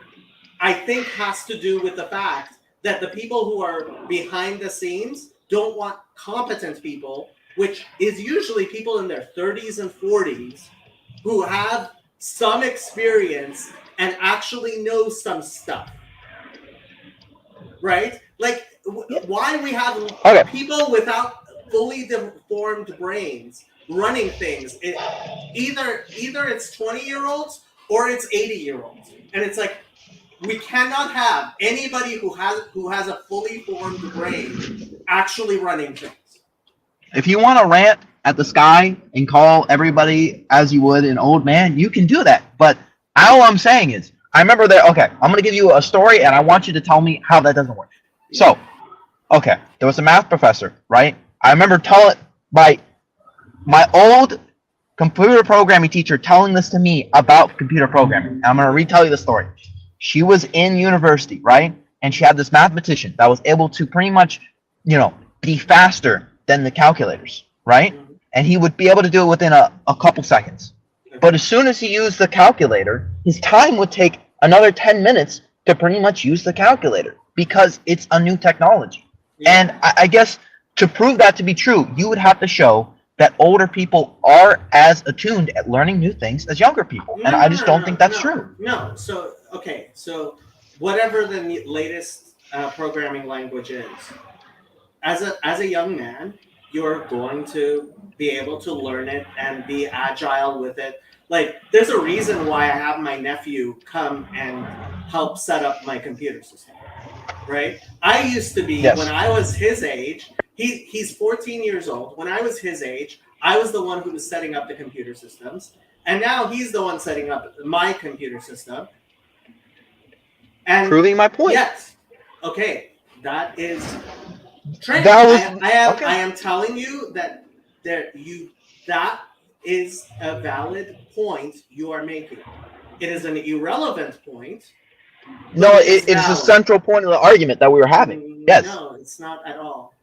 S1: I think has to do with the fact that the people who are behind the scenes don't want competent people, which is usually people in their 30s and 40s who have some experience and actually know some stuff. Right? Like, why we have people without fully deformed brains running things. Either it's 20-year-olds or it's 80-year-olds. And it's like, we cannot have anybody who has a fully formed brain actually running things.
S9: If you want to rant at the sky and call everybody as you would an old man, you can do that. But all I'm saying is, I remember that, okay, I'm going to give you a story and I want you to tell me how that doesn't work. So, okay, there was a math professor, right? I remember my old computer programming teacher telling this to me about computer programming. And I'm going to retell you the story. She was in university, right? And she had this mathematician that was able to pretty much, be faster than the calculators, right? And he would be able to do it within a couple seconds. But as soon as he used the calculator, his time would take another 10 minutes to pretty much use the calculator because it's a new technology. Yeah. And I guess to prove that to be true, you would have to show that older people are as attuned at learning new things as younger people. And I just don't think that's true.
S1: No. So, okay. So whatever the latest programming language is, as a young man, you're going to be able to learn it and be agile with it. Like, there's a reason why I have my nephew come and help set up my computer system, right? I used to be, when I was his age, he's 14 years old. When I was his age, I was the one who was setting up the computer systems. And now he's the one setting up my computer system. And
S9: proving my point.
S1: Yes. Okay. That is true. I am telling you that that is a valid point you are making. It is an irrelevant point.
S9: No, it's a central point of the argument that we were having. Yes.
S1: No, it's not at all.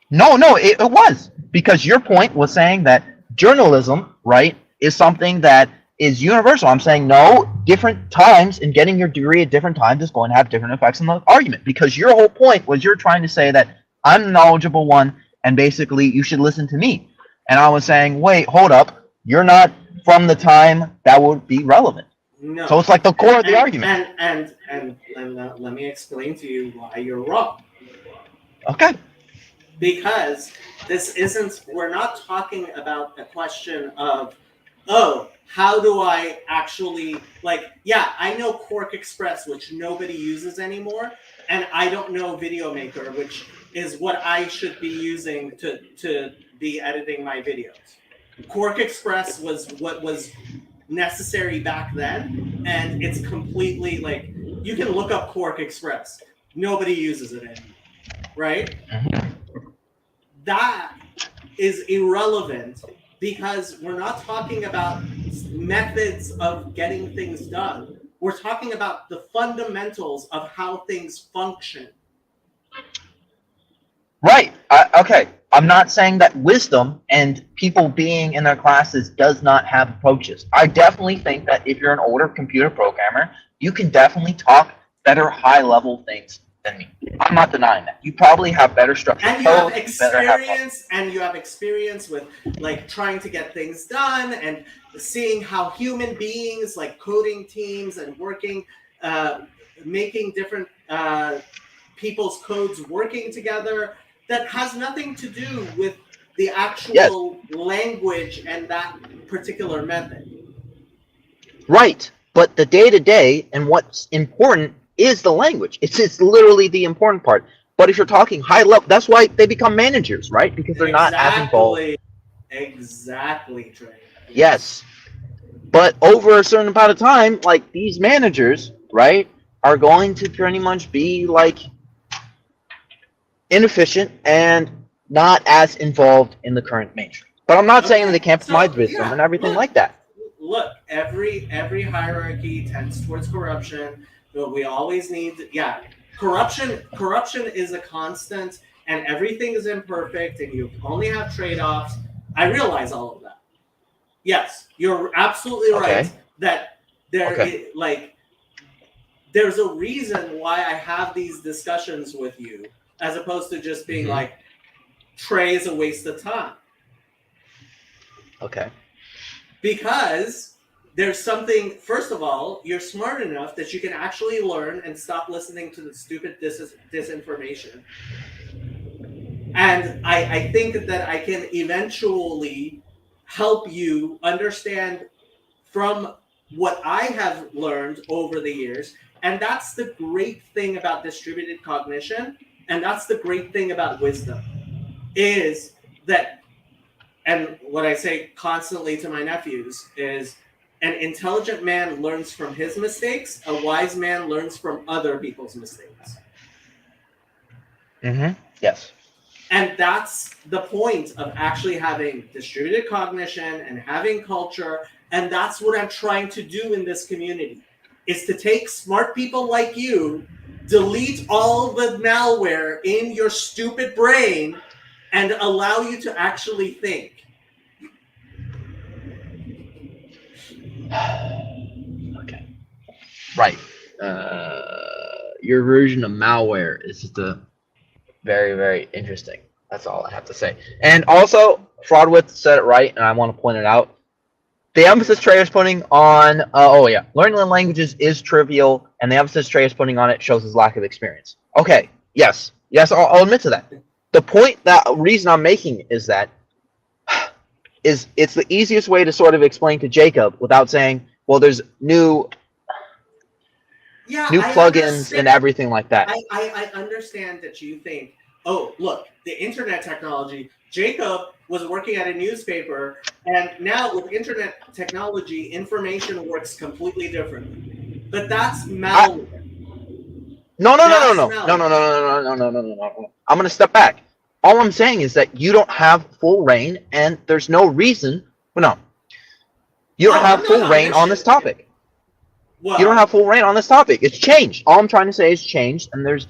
S9: No, it was. Because your point was saying that journalism, right, is something that is universal. I'm saying no, different times and getting your degree at different times is going to have different effects on the argument. Because your whole point was you're trying to say that I'm the knowledgeable one and basically you should listen to me. And I was saying, wait, hold up. You're not from the time that would be relevant.
S1: No.
S9: So it's like the core of the argument.
S1: And let me explain to you why you're wrong.
S9: Okay.
S1: Because we're not talking about a question of, how do I actually, I know Quark Express, which nobody uses anymore, and I don't know Video Maker, which is what I should be using to be editing my videos. Quark Express was what was necessary back then, and it's completely you can look up Quark Express. Nobody uses it anymore, right? That is irrelevant because we're not talking about methods of getting things done. We're talking about the fundamentals of how things function.
S9: Right. Okay. I'm not saying that wisdom and people being in their classes does not have approaches. I definitely think that if you're an older computer programmer, you can definitely talk better high level things than me. I'm not denying that. You probably have better structured
S1: And you have
S9: code. Better have
S1: experience with like trying to get things done and seeing how human beings like coding teams and working, making different people's codes working together. That has nothing to do with the actual language and that particular method.
S9: Right. But the day to day and what's important is the language. It's literally the important part. But if you're talking high level, that's why they become managers, right? Because they're not as involved.
S1: Exactly, Trey.
S9: Yes. But over a certain amount of time, like these managers, right, are going to pretty much be like inefficient and not as involved in the current mainstream. But I'm not saying they can't provide wisdom and everything like that.
S1: Look, every hierarchy tends towards corruption, but we always need corruption is a constant and everything is imperfect and you only have trade-offs. I realize all of that. Yes, you're absolutely right that there's a reason why I have these discussions with you as opposed to just being like Trey is a waste of time.
S9: Okay.
S1: Because there's something, first of all, you're smart enough that you can actually learn and stop listening to the stupid disinformation. And I think that I can eventually help you understand from what I have learned over the years. And that's the great thing about distributed cognition. And that's the great thing about wisdom is that, and what I say constantly to my nephews is an intelligent man learns from his mistakes. A wise man learns from other people's mistakes.
S9: Yes.
S1: And that's the point of actually having distributed cognition and having culture. And that's what I'm trying to do in this community is to take smart people like you, delete all the malware in your stupid brain and allow you to actually think.
S9: Okay. Right. Your version of malware is just very, very interesting. That's all I have to say. And also, Fraudwith said it right, and I want to point it out. The emphasis Trey is putting on, learning the languages is trivial, and the emphasis Trey is putting on it shows his lack of experience. Okay, yes, I'll admit to that. The reason I'm making is that it's the easiest way to sort of explain to Jacob without saying, well, there's new plugins and everything like that.
S1: I understand that you think, oh, look, the internet technology, Jacob was working at a newspaper, and now with internet technology, information works completely differently. But that's malware.
S9: No. I'm going to step back. All I'm saying is that you don't have full reign, and there's no reason. Well, no. You don't have full reign on this topic.
S1: Well,
S9: you don't have full reign on this topic. It's changed. All I'm trying to say is changed, and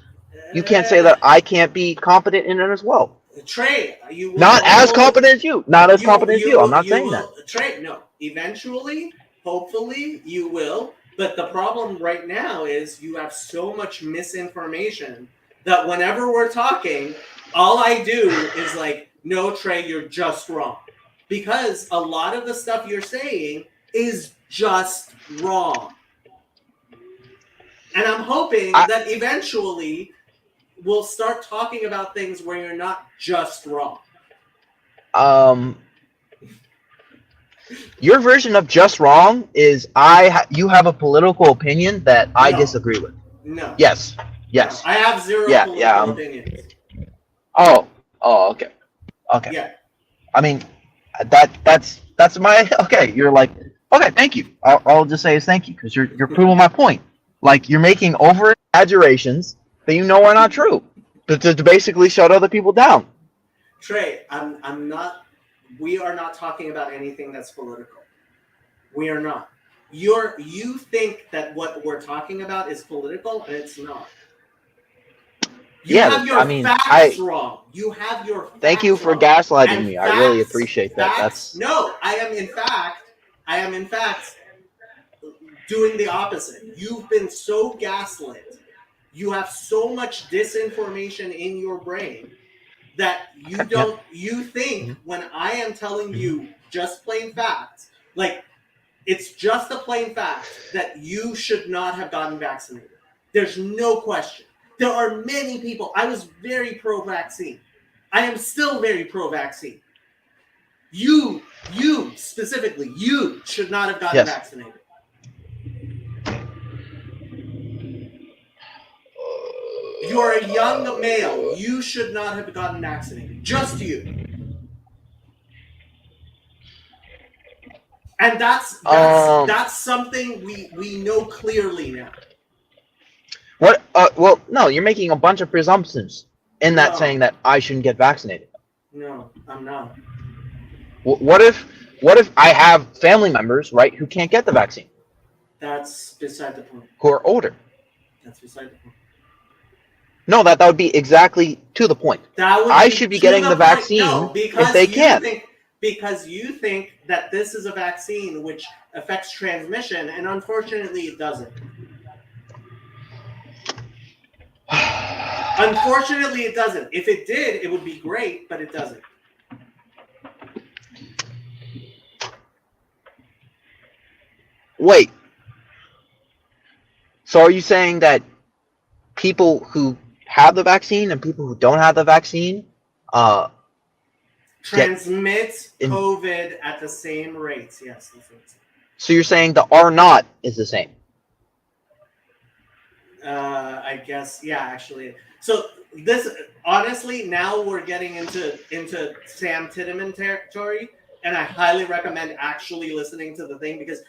S9: you can't say that I can't be competent in it as well.
S1: Trey, you will
S9: not as competent as you. Not as competent as you. I'm not saying that.
S1: Trey, no. Eventually, hopefully, you will. But the problem right now is you have so much misinformation that whenever we're talking, all I do is like, no, Trey, you're just wrong. Because a lot of the stuff you're saying is just wrong. And I'm hoping that eventually we'll start talking about things where you're not just wrong.
S9: Your version of just wrong is you have a political opinion that I disagree with.
S1: No.
S9: Yes.
S1: No, I have zero political opinions.
S9: Oh, okay. Okay.
S1: Yeah.
S9: I mean, that's my okay. You're like, okay, thank you. I'll just say is thank you because you're proving my point. Like you're making over exaggerations that you know are not true, to basically shut other people down.
S1: Trey, I'm not. We are not talking about anything that's political. We are not. You think that what we're talking about is political, and it's not. You have your facts wrong. You have your facts
S9: Thank you for gaslighting me. I really appreciate that.
S1: No, I am in fact doing the opposite. You've been so gaslit you have so much disinformation in your brain that you think when I am telling you just plain facts, like it's just a plain fact that you should not have gotten vaccinated. There's no question. There are many people. I was very pro-vaccine. I am still very pro-vaccine. You specifically, you should not have gotten vaccinated. You're a young male. You should not have gotten vaccinated. Just you. And that's something we know clearly now.
S9: What? Well, no, you're making a bunch of presumptions in that saying that I shouldn't get vaccinated.
S1: No, I'm not.
S9: What if I have family members, right, who can't get the vaccine?
S1: That's beside the point.
S9: Who are older?
S1: That's beside the point.
S9: No, that would be exactly to the point. I should be getting the vaccine if they can't.
S1: Because you think that this is a vaccine which affects transmission, and unfortunately it doesn't. Unfortunately it doesn't. If it did, it would be great, but it doesn't.
S9: Wait. So are you saying that people who have the vaccine and people who don't have the vaccine
S1: transmit COVID at the same rates? Yes, that's what it's saying.
S9: So you're saying the R naught is the same?
S1: I guess, yeah, actually. So this, honestly, now we're getting into Sam Titteman territory, and I highly recommend actually listening to the thing because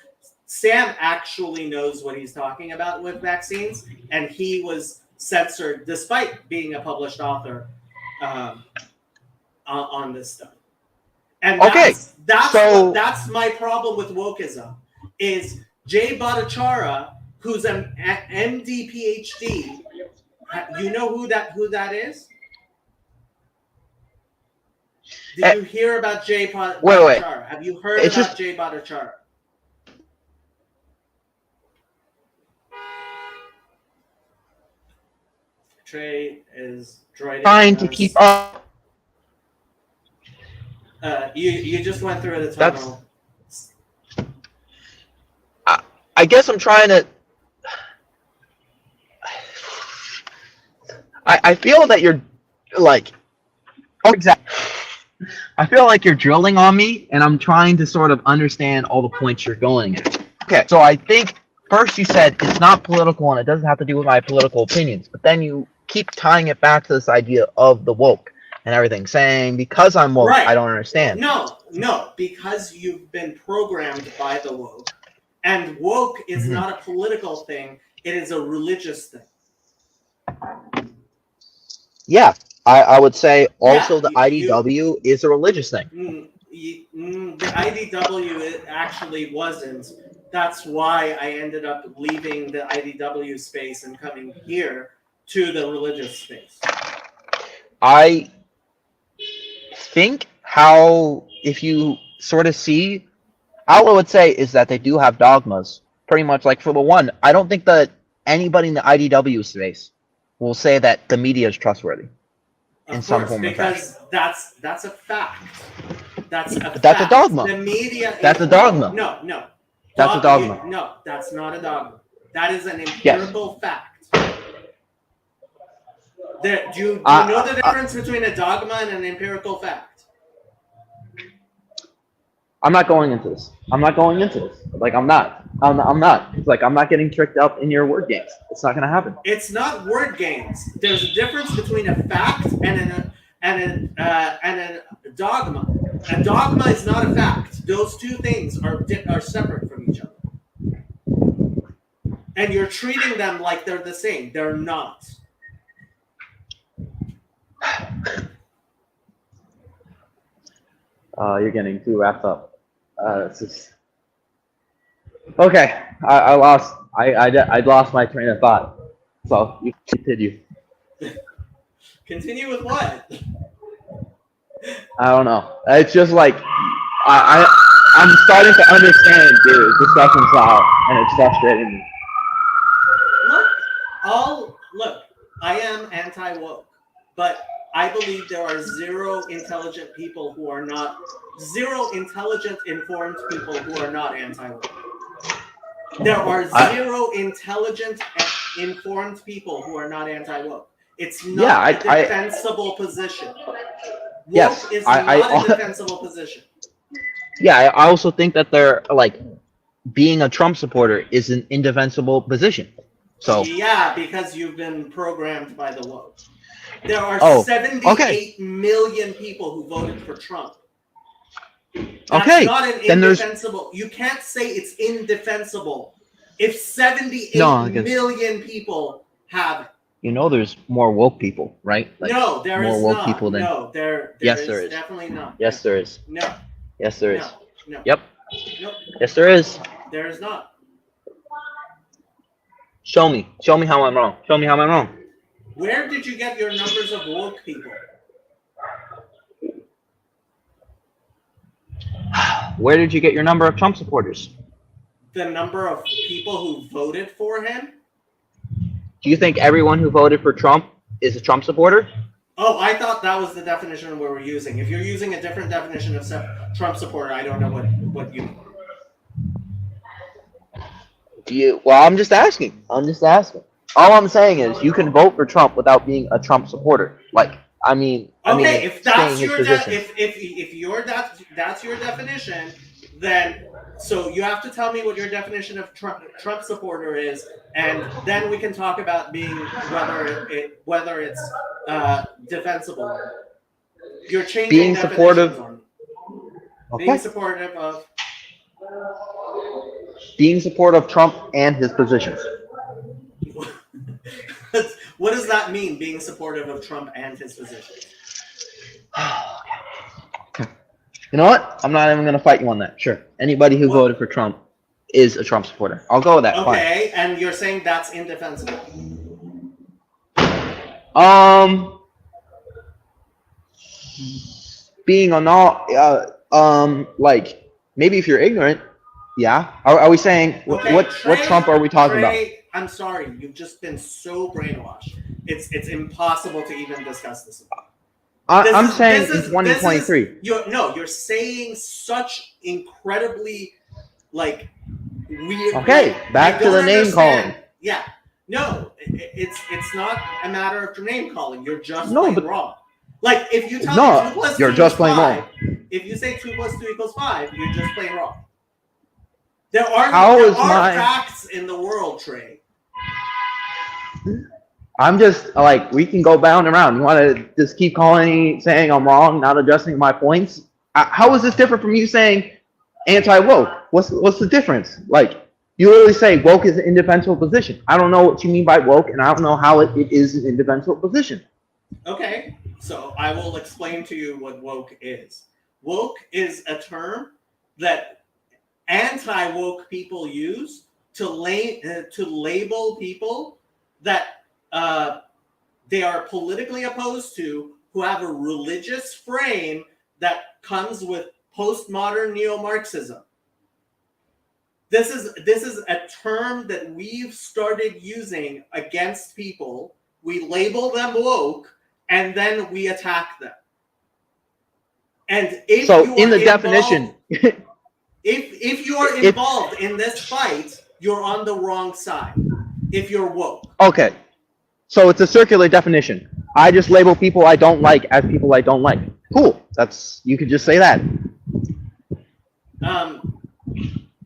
S1: Sam actually knows what he's talking about with vaccines, and he was censored despite being a published author on this stuff. And that's my problem with wokeism is Jay Bhattacharya, who's an MD PhD. You know who that is? Did you hear about Jay Bhattacharya?
S9: Wait.
S1: Have you heard about Jay Bhattacharya? Trey is
S9: trying to keep up.
S1: You just went through the tunnel.
S9: I guess I'm trying to. I feel that you're like. Oh, exactly. I feel like you're drilling on me, and I'm trying to sort of understand all the points you're going at. Okay, so I think first you said it's not political and it doesn't have to do with my political opinions, but then you keep tying it back to this idea of the woke and everything, saying because I'm woke, I don't understand.
S1: No, because you've been programmed by the woke, and woke is not a political thing; it is a religious thing.
S9: Yeah, I would say also the IDW is a religious thing.
S1: The IDW it actually wasn't. That's why I ended up leaving the IDW space and coming here to the religious space.
S9: I think if you sort of see, all I would say is that they do have dogmas. Pretty much like for the one, I don't think that anybody in the IDW space will say that the media is trustworthy in some form or fashion.
S1: Because that's a fact. That's
S9: a dogma.
S1: The media.
S9: That's a dogma.
S1: No.
S9: That's a dogma.
S1: No, that's not a dogma. That is an empirical fact. Do you know the difference between a dogma and an empirical fact?
S9: I'm not going into this. Like, I'm not. It's like, I'm not getting tricked up in your word games. It's not going to happen.
S1: It's not word games. There's a difference between a fact and a dogma. A dogma is not a fact. Those two things are separate from each other. And you're treating them like they're the same. They're not.
S9: You're getting too wrapped up. It's just okay. I lost my train of thought. So you continue.
S1: Continue with what?
S9: I don't know. It's just like I'm starting to understand the discussion style, and it's frustrating me.
S1: Look, I am anti-woke, but I believe there are zero intelligent informed people who are not anti-woke. There are zero intelligent and informed people who are not anti-woke. It's not a defensible position. Woke is not a defensible position.
S9: Yeah, I also think that they're like being a Trump supporter is an indefensible position. So
S1: yeah, because you've been programmed by the woke. There are 78 million people who voted for Trump. That's not an indefensible. You can't say it's indefensible if 78 million people have it.
S9: You know, there's more woke people, right? Like,
S1: no, there
S9: more
S1: is
S9: woke
S1: not.
S9: people than
S1: No, there is definitely not.
S9: Yes, there is.
S1: No.
S9: Yes, there is.
S1: No.
S9: Yep.
S1: Nope.
S9: Yes, there is.
S1: There is not.
S9: Show me. Show me how I'm wrong. Show me how I'm wrong.
S1: Where did you get your numbers of woke people?
S9: Where did you get your number of Trump supporters?
S1: The number of people who voted for him?
S9: Do you think everyone who voted for Trump is a Trump supporter?
S1: Oh, I thought that was the definition we were using. If you're using a different definition of Trump supporter, I don't know what you mean.
S9: Well, I'm just asking. I'm just asking. All I'm saying is you can vote for Trump without being a Trump supporter. Like,
S1: okay, if that's your that's your definition, then so you have to tell me what your definition of Trump supporter is, and then we can talk about being whether it's defensible. You're changing
S9: being supportive.
S1: Okay. Being supportive of.
S9: Being supportive of Trump and his positions.
S1: What does that mean, being supportive of Trump and his positions?
S9: You know what? I'm not even going to fight you on that. Sure. Anybody who voted for Trump is a Trump supporter. I'll go with that.
S1: Okay, fine. And you're saying that's indefensible?
S9: Being on all, like, maybe if you're ignorant, yeah. Are we saying,
S1: okay,
S9: what Trump are we talking about?
S1: I'm sorry, you've just been so brainwashed. It's impossible to even discuss this.
S9: I'm saying in 2023.
S1: You're saying such incredibly like weird.
S9: Okay, back to the name calling.
S1: Yeah, no, it's not a matter of name calling. You're just plain wrong. Like if you tell me 2 plus 2
S9: you're just plain
S1: 5,
S9: wrong.
S1: If you say 2 plus 2 equals 5, you're just plain wrong. There are facts in the world, Trey.
S9: I'm just like, we can go bound around. You want to just keep saying I'm wrong, not adjusting my points? How is this different from you saying anti-woke? What's the difference? Like, you literally say woke is an indefensible position. I don't know what you mean by woke, and I don't know how it is an indefensible position.
S1: Okay, so I will explain to you what woke is. Woke is a term that anti-woke people use to label people that they are politically opposed to, who have a religious frame that comes with postmodern neo-Marxism. This is a term that we've started using against people. We label them woke, and then we attack them. And if
S9: so in the definition,
S1: if you are involved in this fight, you're on the wrong side. If you're woke.
S9: Okay. So it's a circular definition. I just label people I don't like as people I don't like. Cool. You could just say that.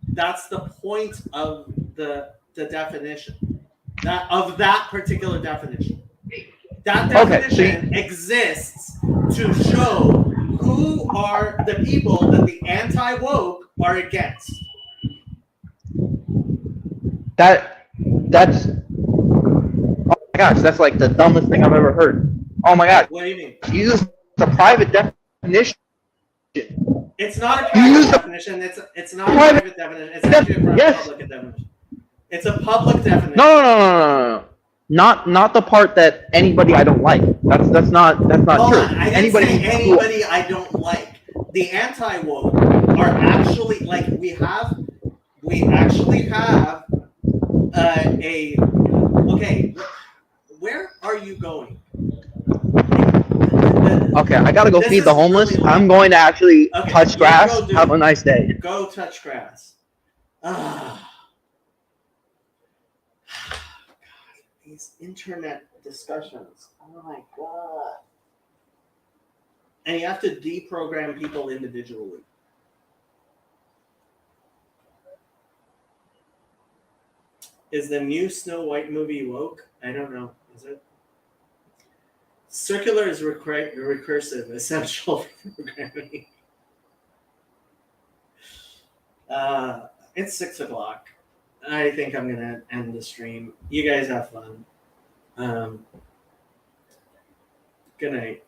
S1: That's the point of the definition. That particular definition. That definition exists to show who are the people that the anti-woke are against.
S9: That's oh my gosh, that's like the dumbest thing I've ever heard. Oh my god.
S1: What do you mean?
S9: You use the private definition.
S1: It's not a private definition. It's not a private definition. It's actually a public definition. It's a public definition.
S9: No. Not the part that anybody I don't like. That's not true.
S1: I didn't say anybody I don't like. The anti-woke are actually like we actually have Where are you going?
S9: Okay, I gotta go
S1: This
S9: feed
S1: is
S9: the homeless.
S1: really
S9: I'm going to actually
S1: Okay,
S9: touch
S1: you
S9: grass.
S1: go do
S9: Have a
S1: it.
S9: nice day.
S1: Go touch grass. Ah. God, these internet discussions. Oh my god. And you have to deprogram people individually. Is the new Snow White movie woke? I don't know. Is it? Circular is recursive, essential programming. It's 6:00. I think I'm gonna end the stream. You guys have fun. Good night.